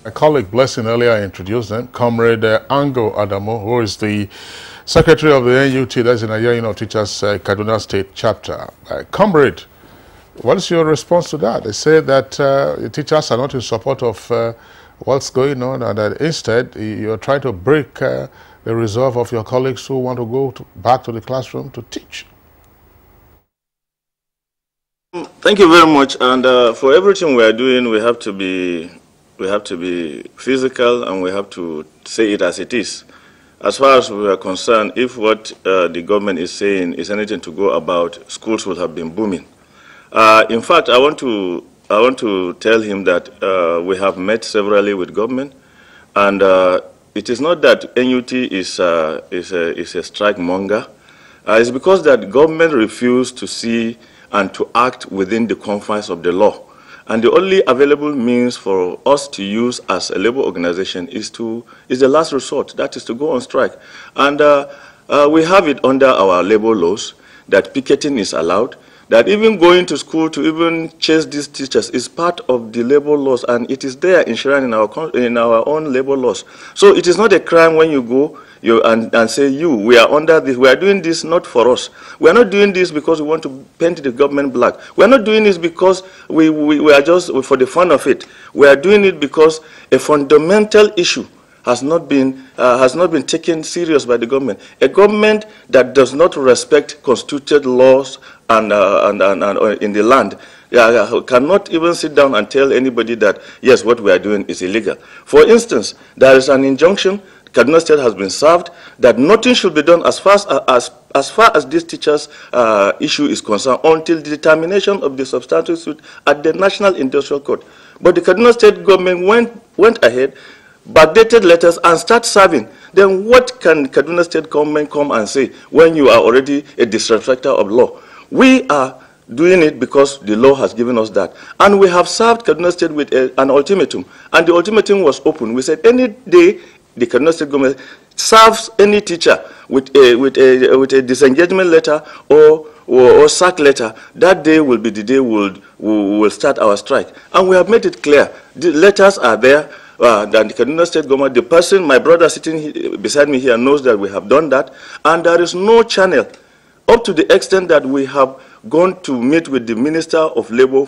A colleague, Blessing, earlier introduced them, Comrade Ango Adamo, who is the Secretary of the NUT, that's in Nigerian Union of Teachers Kaduna State Chapter. Comrade, what is your response to that? They say that the teachers are not in support of what's going on, and that instead you're trying to break the resolve of your colleagues who want to go back to the classroom to teach. Thank you very much. And for everything we are doing, we have to be physical, and we have to say it as it is. As far as we are concerned, if what the government is saying is anything to go about, schools would have been booming. In fact, I want to tell him that we have met severally with government, and it is not that NUT is a strike monger. It's because that government refused to see and to act within the confines of the law. And the only available means for us to use as a labor organization is the last resort, that is to go on strike. And we have it under our labor laws that picketing is allowed, that even going to school to even chase these teachers is part of the labor laws, and it is there enshrined in our own labor laws. So it is not a crime when you go and say, we are under this, we are doing this not for us. We are not doing this because we want to paint the government black. We are not doing this because we are just for the fun of it. We are doing it because a fundamental issue has not been taken serious by the government. A government that does not respect constituted laws and in the land cannot even sit down and tell anybody that, yes, what we are doing is illegal. For instance, there is an injunction, Kaduna State has been served, that nothing should be done as far as this teacher's issue is concerned until the determination of the substantive suit at the National Industrial Court. But the Kaduna State government went ahead, backdated letters and start serving. Then what can Kaduna State government come and say when you are already a disrespecter of law? We are doing it because the law has given us that. And we have served Kaduna State with an ultimatum. And the ultimatum was open. We said any day the Kaduna State government serves any teacher with a disengagement letter or sack letter, that day will be the day we will start our strike. And we have made it clear. The letters are there. The Kaduna State government, the person, my brother sitting beside me here knows that we have done that. And there is no channel up to the extent that we have gone to meet with the Minister of Labour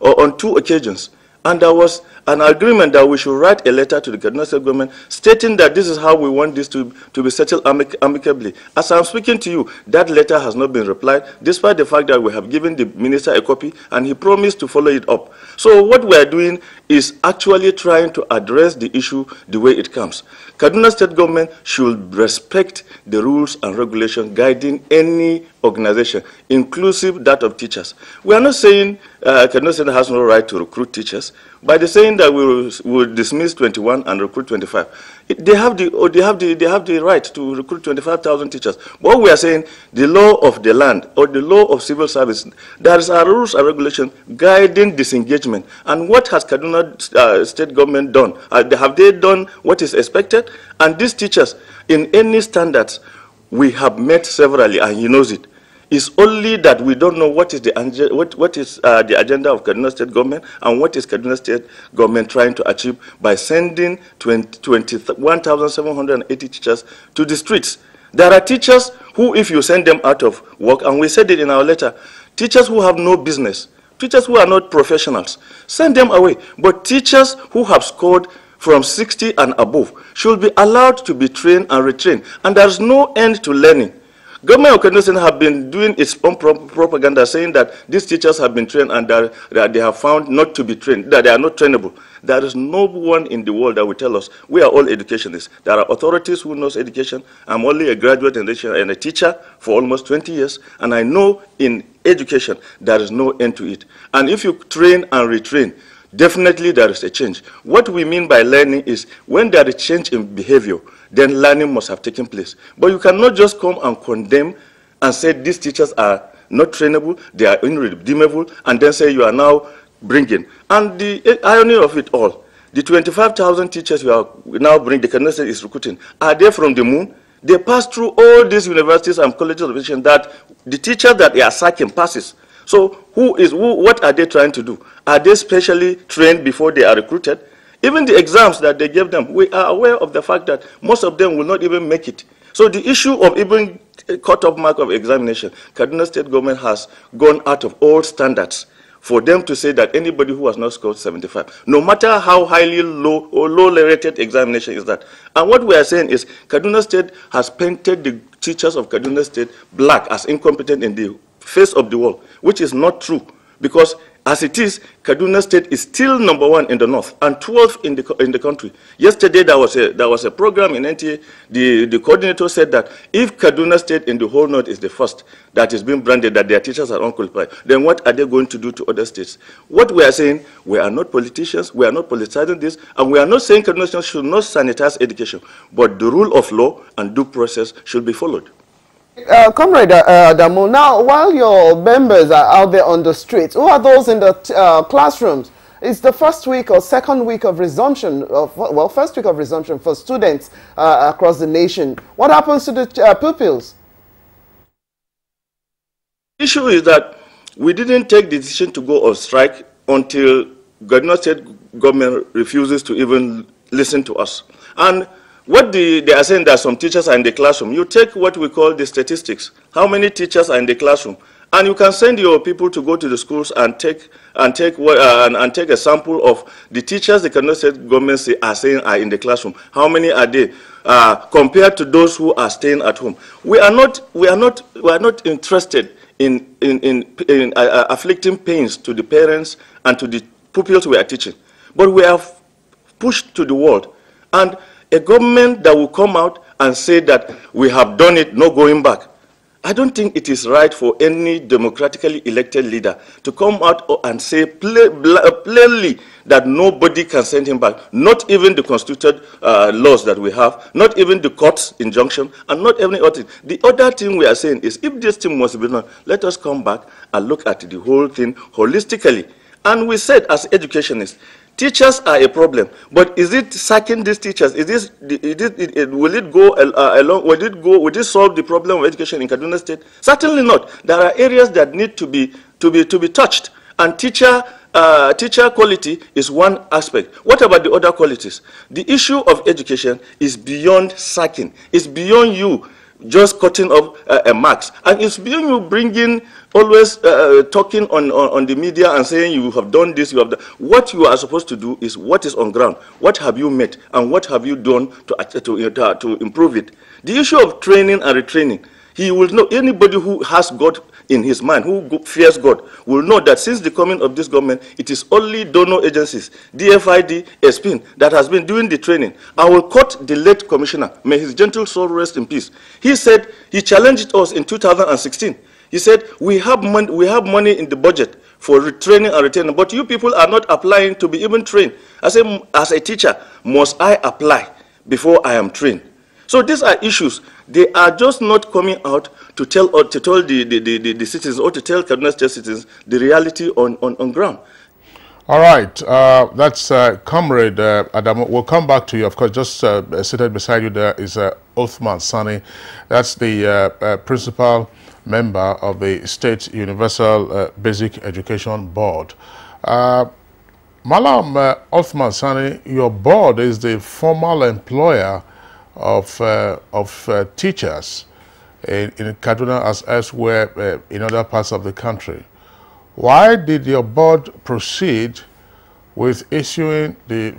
on 2 occasions. And there was an agreement that we should write a letter to the Kaduna State government stating that this is how we want this to be settled amicably. As I'm speaking to you, that letter has not been replied, despite the fact that we have given the minister a copy and he promised to follow it up. So what we are doing is actually trying to address the issue the way it comes. Kaduna State government should respect the rules and regulations guiding any organization, inclusive that of teachers. We are not saying Kaduna State has no right to recruit teachers. By the saying that we will dismiss 21 and recruit 25, they have the right to recruit 25,000 teachers. What we are saying, the law of the land or the law of civil service, there is a rules and regulation guiding disengagement. And what has Kaduna State government done? Have they done what is expected? And these teachers, in any standards, we have met severally, and he knows it. It's only that we don't know what is the agenda of Kaduna State government and what is Kaduna State government trying to achieve by sending 21,780 teachers to the streets. There are teachers who, if you send them out of work, and we said it in our letter, teachers who have no business, teachers who are not professionals, send them away. But teachers who have scored from 60 and above should be allowed to be trained and retrained. And there's no end to learning. Government of Kaduna State have been doing its own propaganda, saying that these teachers have been trained and that they have found not to be trained, that they are not trainable. There is no one in the world that will tell us we are all educationists. There are authorities who knows education. I'm only a graduate and a teacher for almost 20 years, and I know in education there is no end to it. And if you train and retrain, definitely there is a change. What we mean by learning is when there is change in behavior, then learning must have taken place. But you cannot just come and condemn and say these teachers are not trainable, they are irredeemable, and then say you are now bringing. And the irony of it all, the 25,000 teachers you are now bringing, the Kaduna State is recruiting, are they from the moon? They pass through all these universities and colleges of education that the teachers that they are sacking passes. So what are they trying to do? Are they specially trained before they are recruited? Even the exams that they gave them, we are aware of the fact that most of them will not even make it. So the issue of even cut-off mark of examination, Kaduna State government has gone out of all standards for them to say that anybody who has not scored 75, no matter how highly low or low-rated examination is that. And what we are saying is Kaduna State has painted the teachers of Kaduna State black as incompetent in the face of the world, which is not true, because As it is, Kaduna State is still #1 in the north and 12th in the country. Yesterday there was a program in NTA. The coordinator said that if Kaduna State in the whole north is the first that is being branded that their teachers are unqualified, then what are they going to do to other states? What we are saying, we are not politicians, we are not politicizing this, and we are not saying Kaduna State should not sanitize education, but the rule of law and due process should be followed. Comrade Adamu, now while your members are out there on the streets, who are those in the classrooms? It's the first week or second week of resumption, first week of resumption for students across the nation. What happens to the pupils? The issue is that we didn't take the decision to go on strike until Kaduna State government refuses to even listen to us. And what they are saying that some teachers are in the classroom, you take what we call the statistics. How many teachers are in the classroom? And you can send your people to go to the schools and take a sample of the teachers the Kaduna State government are saying are in the classroom. How many are they compared to those who are staying at home? We are not interested in afflicting pains to the parents and to the pupils we are teaching, but we are pushed to the world. And a government that will come out and say that we have done it, no going back. I don't think it is right for any democratically elected leader to come out and say plainly that nobody can send him back, not even the constituted laws that we have, not even the court's injunction, and not any other thing. The other thing we are saying is if this thing must be done, let us come back and look at the whole thing holistically. And we said as educationists, teachers are a problem, but is it sacking these teachers? Will it solve the problem of education in Kaduna State? Certainly not. There are areas that need to be touched, and teacher quality is one aspect. What about the other qualities? The issue of education is beyond sacking. It's beyond you just cutting off marks, and it's beyond you bringing always talking on the media and saying you have done this, you have done. What you are supposed to do is what is on ground. What have you met, and what have you done to improve it? The issue of training and retraining, he will know. Anybody who has God in his mind, who fears God, will know that since the coming of this government, it is only donor agencies, DFID, SPIN, that has been doing the training. I will quote the late commissioner, may his gentle soul rest in peace. He said, he challenged us in 2016. He said, we have money in the budget for retraining and retaining, but you people are not applying to be even trained. I say, as a teacher, must I apply before I am trained? So these are issues. They are just not coming out to tell the citizens or to tell Kaduna State citizens the reality on ground. All right, that's Comrade Adamu. We'll come back to you. Of course, just seated beside you there is Othman Sani. That's the principal member of the State Universal Basic Education Board. Malam Othman Sani, your board is the formal employer of teachers in Kaduna as elsewhere in other parts of the country. Why did your board proceed with issuing the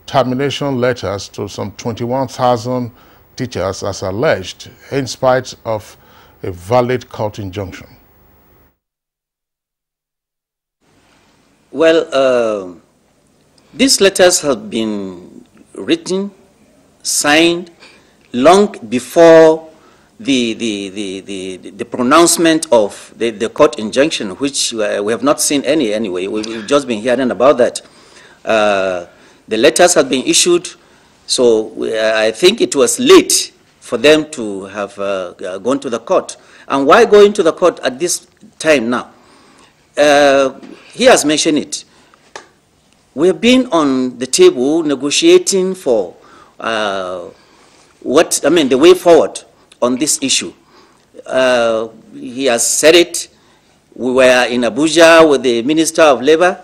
termination letters to some 21,000 teachers as alleged, in spite of a valid court injunction? Well, these letters have been written, signed, long before the pronouncement of the court injunction, which we have not seen any anyway. We've just been hearing about that. The letters have been issued, so I think it was late for them to have gone to the court. And why going to the court at this time now? He has mentioned it. We have been on the table negotiating for the way forward on this issue. He has said it. We were in Abuja with the Minister of Labor.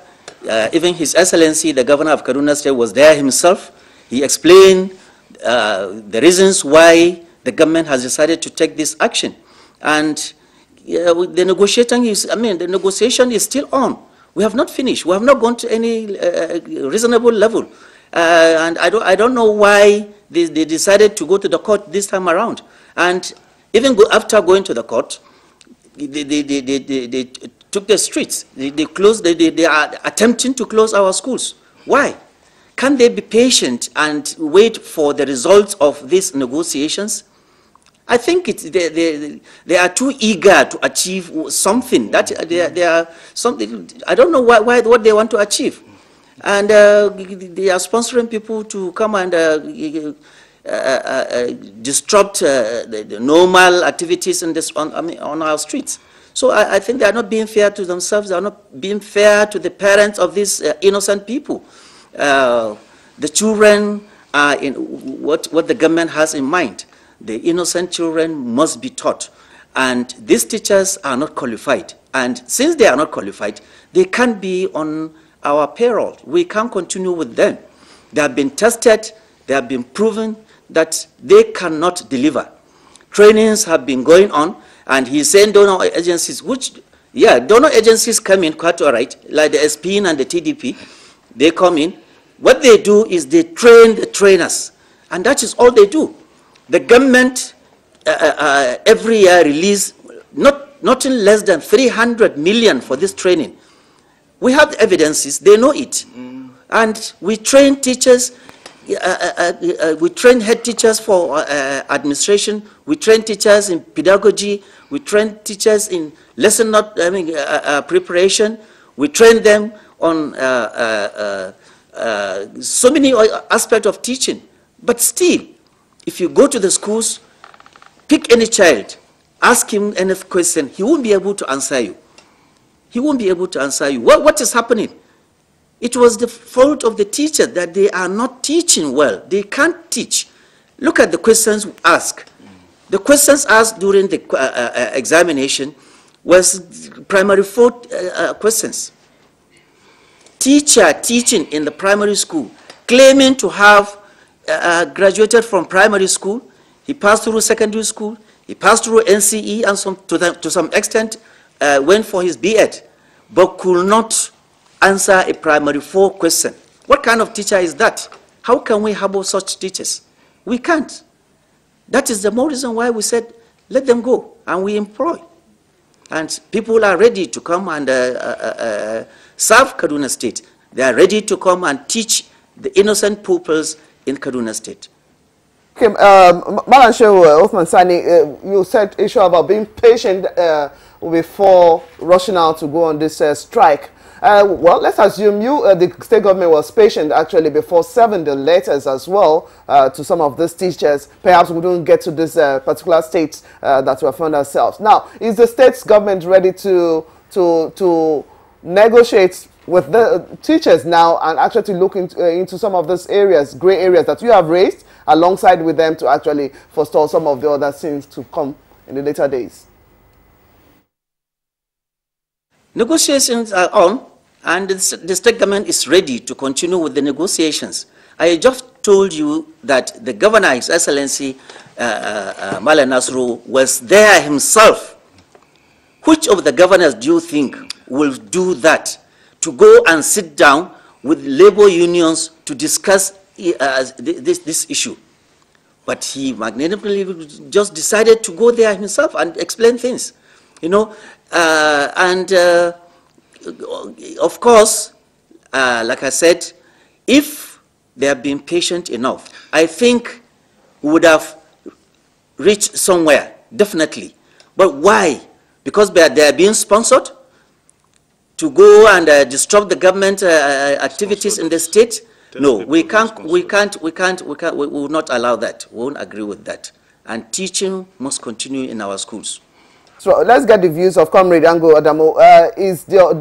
Even His Excellency, the Governor of Kaduna State, was there himself. He explained the reasons why the government has decided to take this action. And the negotiation is still on. We have not finished. We have not gone to any reasonable level. And I don't know why they decided to go to the court this time around. And even after going to the court, they took the streets. They are attempting to close our schools. Why? Can they be patient and wait for the results of these negotiations? I think they are too eager to achieve something. That they are something. I don't know what they want to achieve, and they are sponsoring people to come and disrupt the normal activities in this on our streets. So I think they are not being fair to themselves. They are not being fair to the parents of these innocent people. The children are in what the government has in mind. The innocent children must be taught, and these teachers are not qualified. And since they are not qualified, they can't be on our payroll. We can't continue with them. They have been tested. They have been proven that they cannot deliver. Trainings have been going on, and he's saying donor agencies, donor agencies come in quite all right, like the SPN and the TDP. They come in. What they do is they train the trainers, and that is all they do. The government every year release nothing less than 300 million for this training. We have the evidences, they know it. And we train teachers, we train head teachers for administration, we train teachers in pedagogy, we train teachers in lesson preparation, we train them on so many aspects of teaching. But still, if you go to the schools, pick any child, ask him any question, he won't be able to answer you. He won't be able to answer you. What is happening? It was the fault of the teacher that they are not teaching well. They can't teach. Look at the questions asked. The questions asked during the examination was primary 4 questions. Teacher teaching in the primary school, claiming to have graduated from primary school, he passed through secondary school, he passed through NCE, and to some extent went for his B.Ed, but could not answer a primary 4 question. What kind of teacher is that? How can we harbor such teachers? We can't. That is the more reason why we said, let them go, and we employ. And people are ready to come and serve Kaduna State. They are ready to come and teach the innocent pupils in Kaduna State. Okay, Malam Shehu Othman Sani, you said issue about being patient before rushing out to go on this strike. Well, let's assume the state government was patient actually before serving the letters as well to some of these teachers. Perhaps we don't get to this particular states that we have found ourselves. Now, is the state's government ready to negotiate with the teachers now and actually to look into some of those areas, gray areas that you have raised, alongside with them to actually forestall some of the other things to come in the later days? Negotiations are on, and the state government is ready to continue with the negotiations. I just told you that the governor, His Excellency Malam Nasru, was there himself. Which of the governors do you think will do that, to go and sit down with labor unions to discuss this issue? But he magnanimously just decided to go there himself and explain things, you know. Of course, like I said, if they have been patient enough, I think we would have reached somewhere, definitely. But why? Because they are being sponsored to go and disrupt the government activities in the state? No, we will not allow that. We won't agree with that. And teaching must continue in our schools. So let's get the views of Comrade Ango Adamo. Is the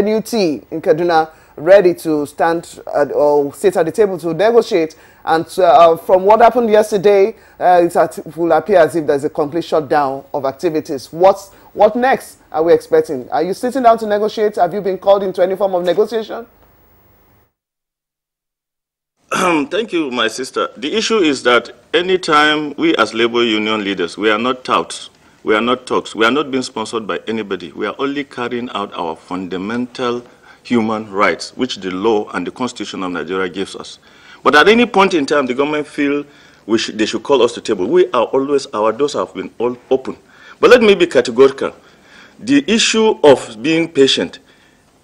NUT in Kaduna ready to stand or sit at the table to negotiate? And from what happened yesterday, it will appear as if there's a complete shutdown of activities. What next are we expecting? Are you sitting down to negotiate? Have you been called into any form of negotiation? Thank you, my sister. The issue is that anytime we as labor union leaders, we are not touts, we are not talks, we are not being sponsored by anybody. We are only carrying out our fundamental human rights, which the law and the Constitution of Nigeria gives us. But at any point in time, the government feel they should call us to table. We are always, our doors have been all open. But let me be categorical. the issue of being patient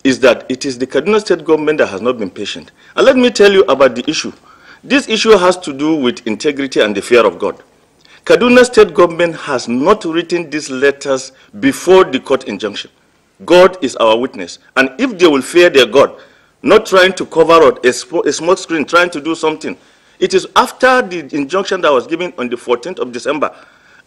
is that it is the Kaduna State government that has not been patient. And let me tell you about the issue. This issue has to do with integrity and the fear of God. Kaduna State government has not written these letters before the court injunction. God is our witness. And if they will fear their God, not trying to cover up a smoke screen, trying to do something, it is after the injunction that was given on the 14th of December,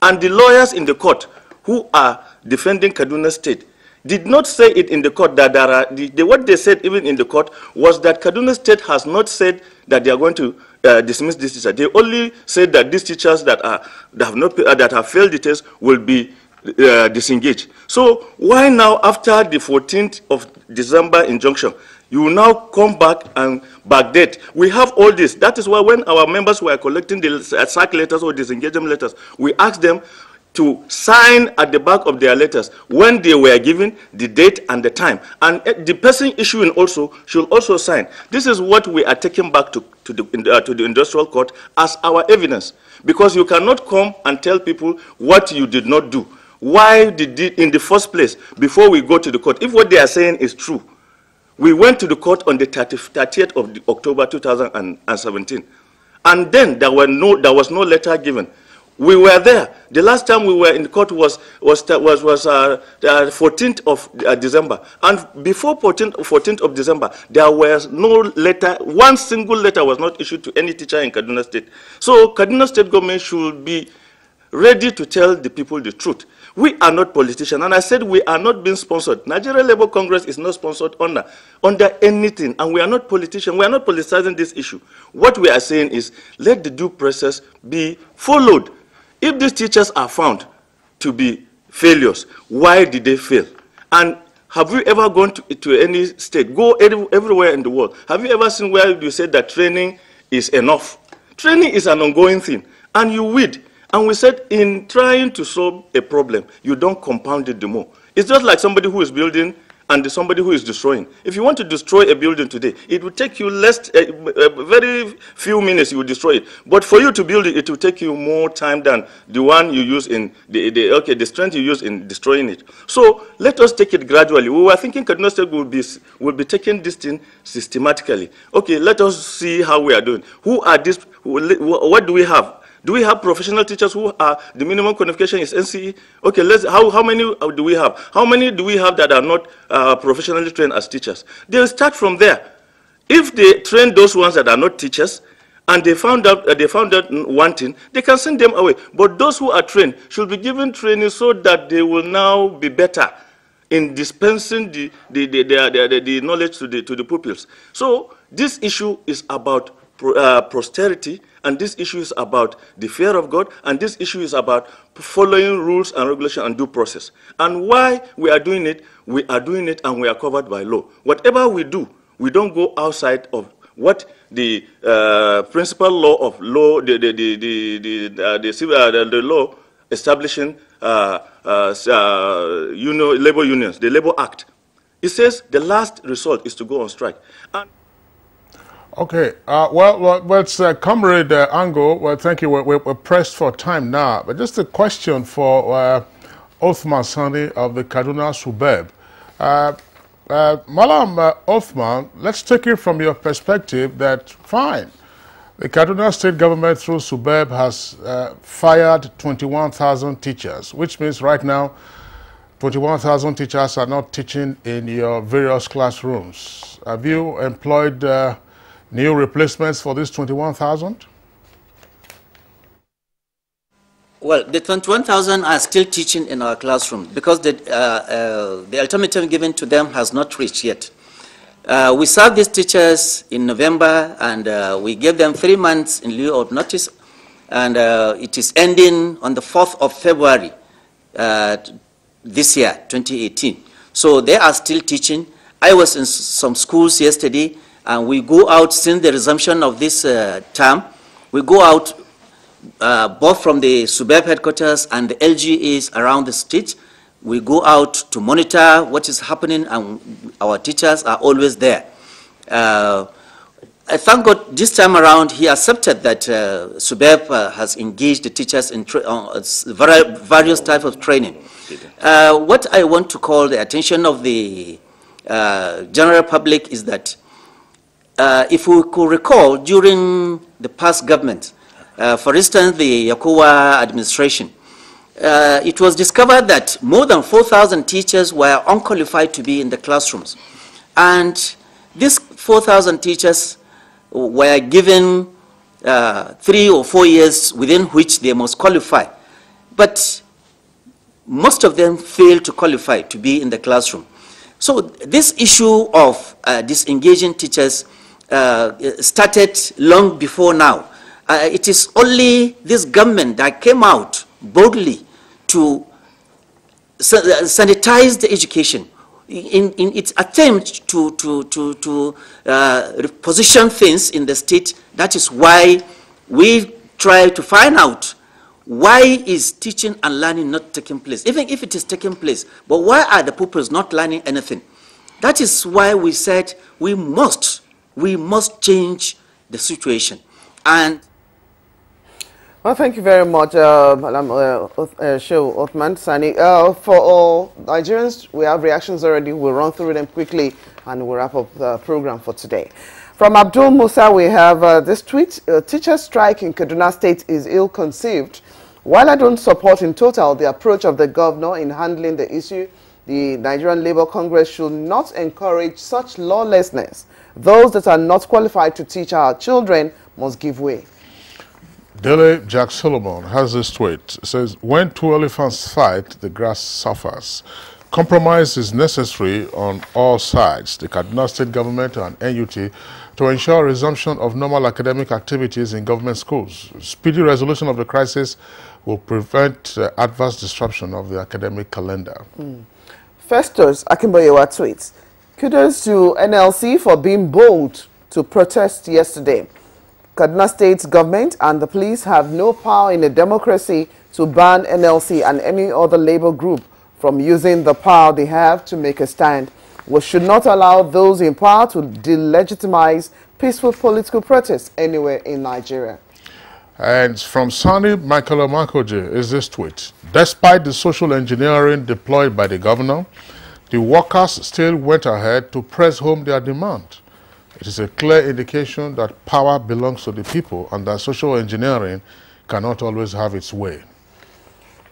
and the lawyers in the court who are defending Kaduna State did not say it in the court that there are, what they said even in the court was that Kaduna State has not said that they are going to dismiss this teacher. They only said that these teachers that have failed the test will be disengaged. So why now, after the 14th of December injunction, you will now come back and backdate? We have all this. That is why when our members were collecting the sack letters or disengagement letters, we asked them to sign at the back of their letters when they were given, the date and the time. And the person issuing also should also sign. This is what we are taking back to the industrial court as our evidence. Because you cannot come and tell people what you did not do. Why did it in the first place, before we go to the court? If what they are saying is true, we went to the court on the 30th of October 2017. And then there was no letter given. We were there. The last time we were in court was 14th of December. And before 14th of December, there was no letter, one single letter was not issued to any teacher in Kaduna State. So Kaduna State government should be ready to tell the people the truth. We are not politicians, and I said we are not being sponsored. Nigeria Labour Congress is not sponsored under anything, and we are not politicians. We are not politicizing this issue. What we are saying is, let the due process be followed. If these teachers are found to be failures, why did they fail? And have you ever gone to any state? Go everywhere in the world. Have you ever seen where you said that training is enough? Training is an ongoing thing, and you weed. And we said, in trying to solve a problem, you don't compound it the more. It's just like somebody who is building and somebody who is destroying. If you want to destroy a building today, it will take you very few minutes, you will destroy it. But for you to build it, it will take you more time than the one you use in the strength you use in destroying it. So let us take it gradually. We were thinking Kaduna State will be taking this thing systematically. Okay, let us see how we are doing. Who are these? What do we have? Do we have professional teachers who are, the minimum qualification is NCE? Okay, how many do we have? How many do we have that are not professionally trained as teachers? They'll start from there. If they train those ones that are not teachers, and they found out wanting, they can send them away. But those who are trained should be given training so that they will now be better in dispensing the knowledge to the pupils. So this issue is about posterity, and this issue is about the fear of God, and this issue is about following rules and regulation and due process. And why we are doing it and we are covered by law. Whatever we do, we don't go outside of what the principal law of law, the law establishing labor unions, the Labor Act. It says the last resort is to go on strike. And okay, well, Comrade Ango, well, thank you. We're pressed for time now, but just a question for Othman Sani of the Kaduna Subeb. Malam Othman, let's take it from your perspective that, fine, the Kaduna State government through Subeb has fired 21,000 teachers, which means right now 21,000 teachers are not teaching in your various classrooms. Have you employed new replacements for these 21,000? Well, the 21,000 are still teaching in our classroom because the ultimatum given to them has not reached yet. We served these teachers in November, and we gave them 3 months in lieu of notice, and it is ending on the 4th of February this year, 2018. So they are still teaching. I was in some schools yesterday, and we go out since the resumption of this term. We go out both from the Subeb headquarters and the LGAs around the state. We go out to monitor what is happening, and our teachers are always there. thank God this time around he accepted that SUBEP has engaged the teachers in various types of training. What I want to call the attention of the general public is that if we could recall during the past government, for instance, the Yakuwa administration, it was discovered that more than 4,000 teachers were unqualified to be in the classrooms. And these 4,000 teachers were given 3 or 4 years within which they must qualify. But most of them failed to qualify to be in the classroom. So this issue of disengaging teachers started long before now. It is only this government that came out boldly to sanitize the education in its attempt to reposition things in the state. That is why we try to find out why is teaching and learning not taking place, even if it is taking place, but why are the pupils not learning anything? That is why we said we must change the situation. And well, thank you very much, Madam Shehu Othman Sani. For all Nigerians, we have reactions already. We'll run through them quickly and we'll wrap up the program for today. From Abdul Musa, we have this tweet: teacher strike in Kaduna State is ill-conceived. While I don't support in total the approach of the governor in handling the issue, the Nigerian Labour Congress should not encourage such lawlessness. Those that are not qualified to teach our children must give way. Dele Jack Solomon has this tweet. It says, when two elephants fight, the grass suffers. Compromise is necessary on all sides, the Kaduna State government and NUT, to ensure resumption of normal academic activities in government schools. Speedy resolution of the crisis will prevent adverse disruption of the academic calendar. Festus Akimboyewa tweets, kudos to NLC for being bold to protest yesterday. Kaduna State government and the police have no power in a democracy to ban NLC and any other labor group from using the power they have to make a stand. We should not allow those in power to delegitimize peaceful political protests anywhere in Nigeria. And from Sani Michael Omakoje is this tweet. Despite the social engineering deployed by the governor, the workers still went ahead to press home their demand. It is a clear indication that power belongs to the people and that social engineering cannot always have its way.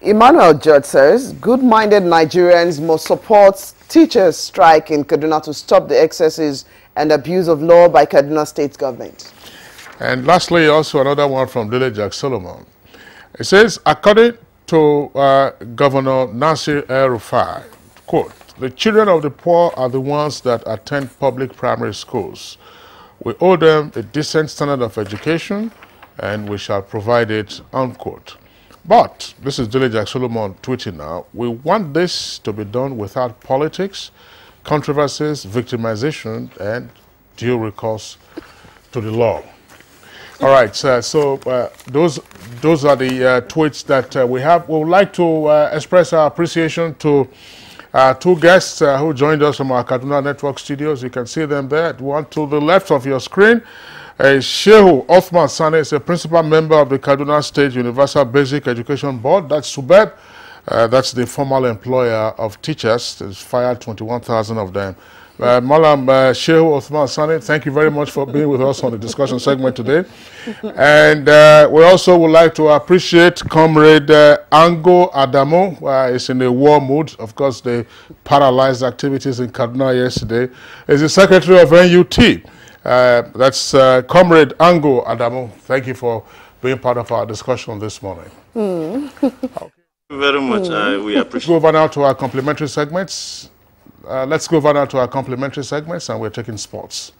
Emmanuel Judge says, good-minded Nigerians must support teachers' strike in Kaduna to stop the excesses and abuse of law by Kaduna State government. And lastly, also another one from Dele Jack Solomon. It says, according to Governor Nasir El-Rufai, quote, the children of the poor are the ones that attend public primary schools. We owe them a decent standard of education and we shall provide it, unquote. But, this is Dele Jack Solomon tweeting now, we want this to be done without politics, controversies, victimization, and due recourse to the law. All right, so those are the tweets that we have. We would like to express our appreciation to two guests who joined us from our Kaduna Network studios. You can see them there. One to the left of your screen. Shehu Othman Sani is a principal member of the Kaduna State Universal Basic Education Board. That's SUBEB. That's the formal employer of teachers. There's fired 21,000 of them. Malam Shehu Othman Sani, thank you very much for being with us on the discussion segment today. And we also would like to appreciate Comrade Ango Adamo. He's in a war mood. Of course, they paralyzed activities in Kaduna yesterday. He's the secretary of NUT. That's Comrade Ango Adamo. Thank you for being part of our discussion this morning. Thank you very much. We appreciate it. Let's go over now to our complimentary segments. And we're taking sports.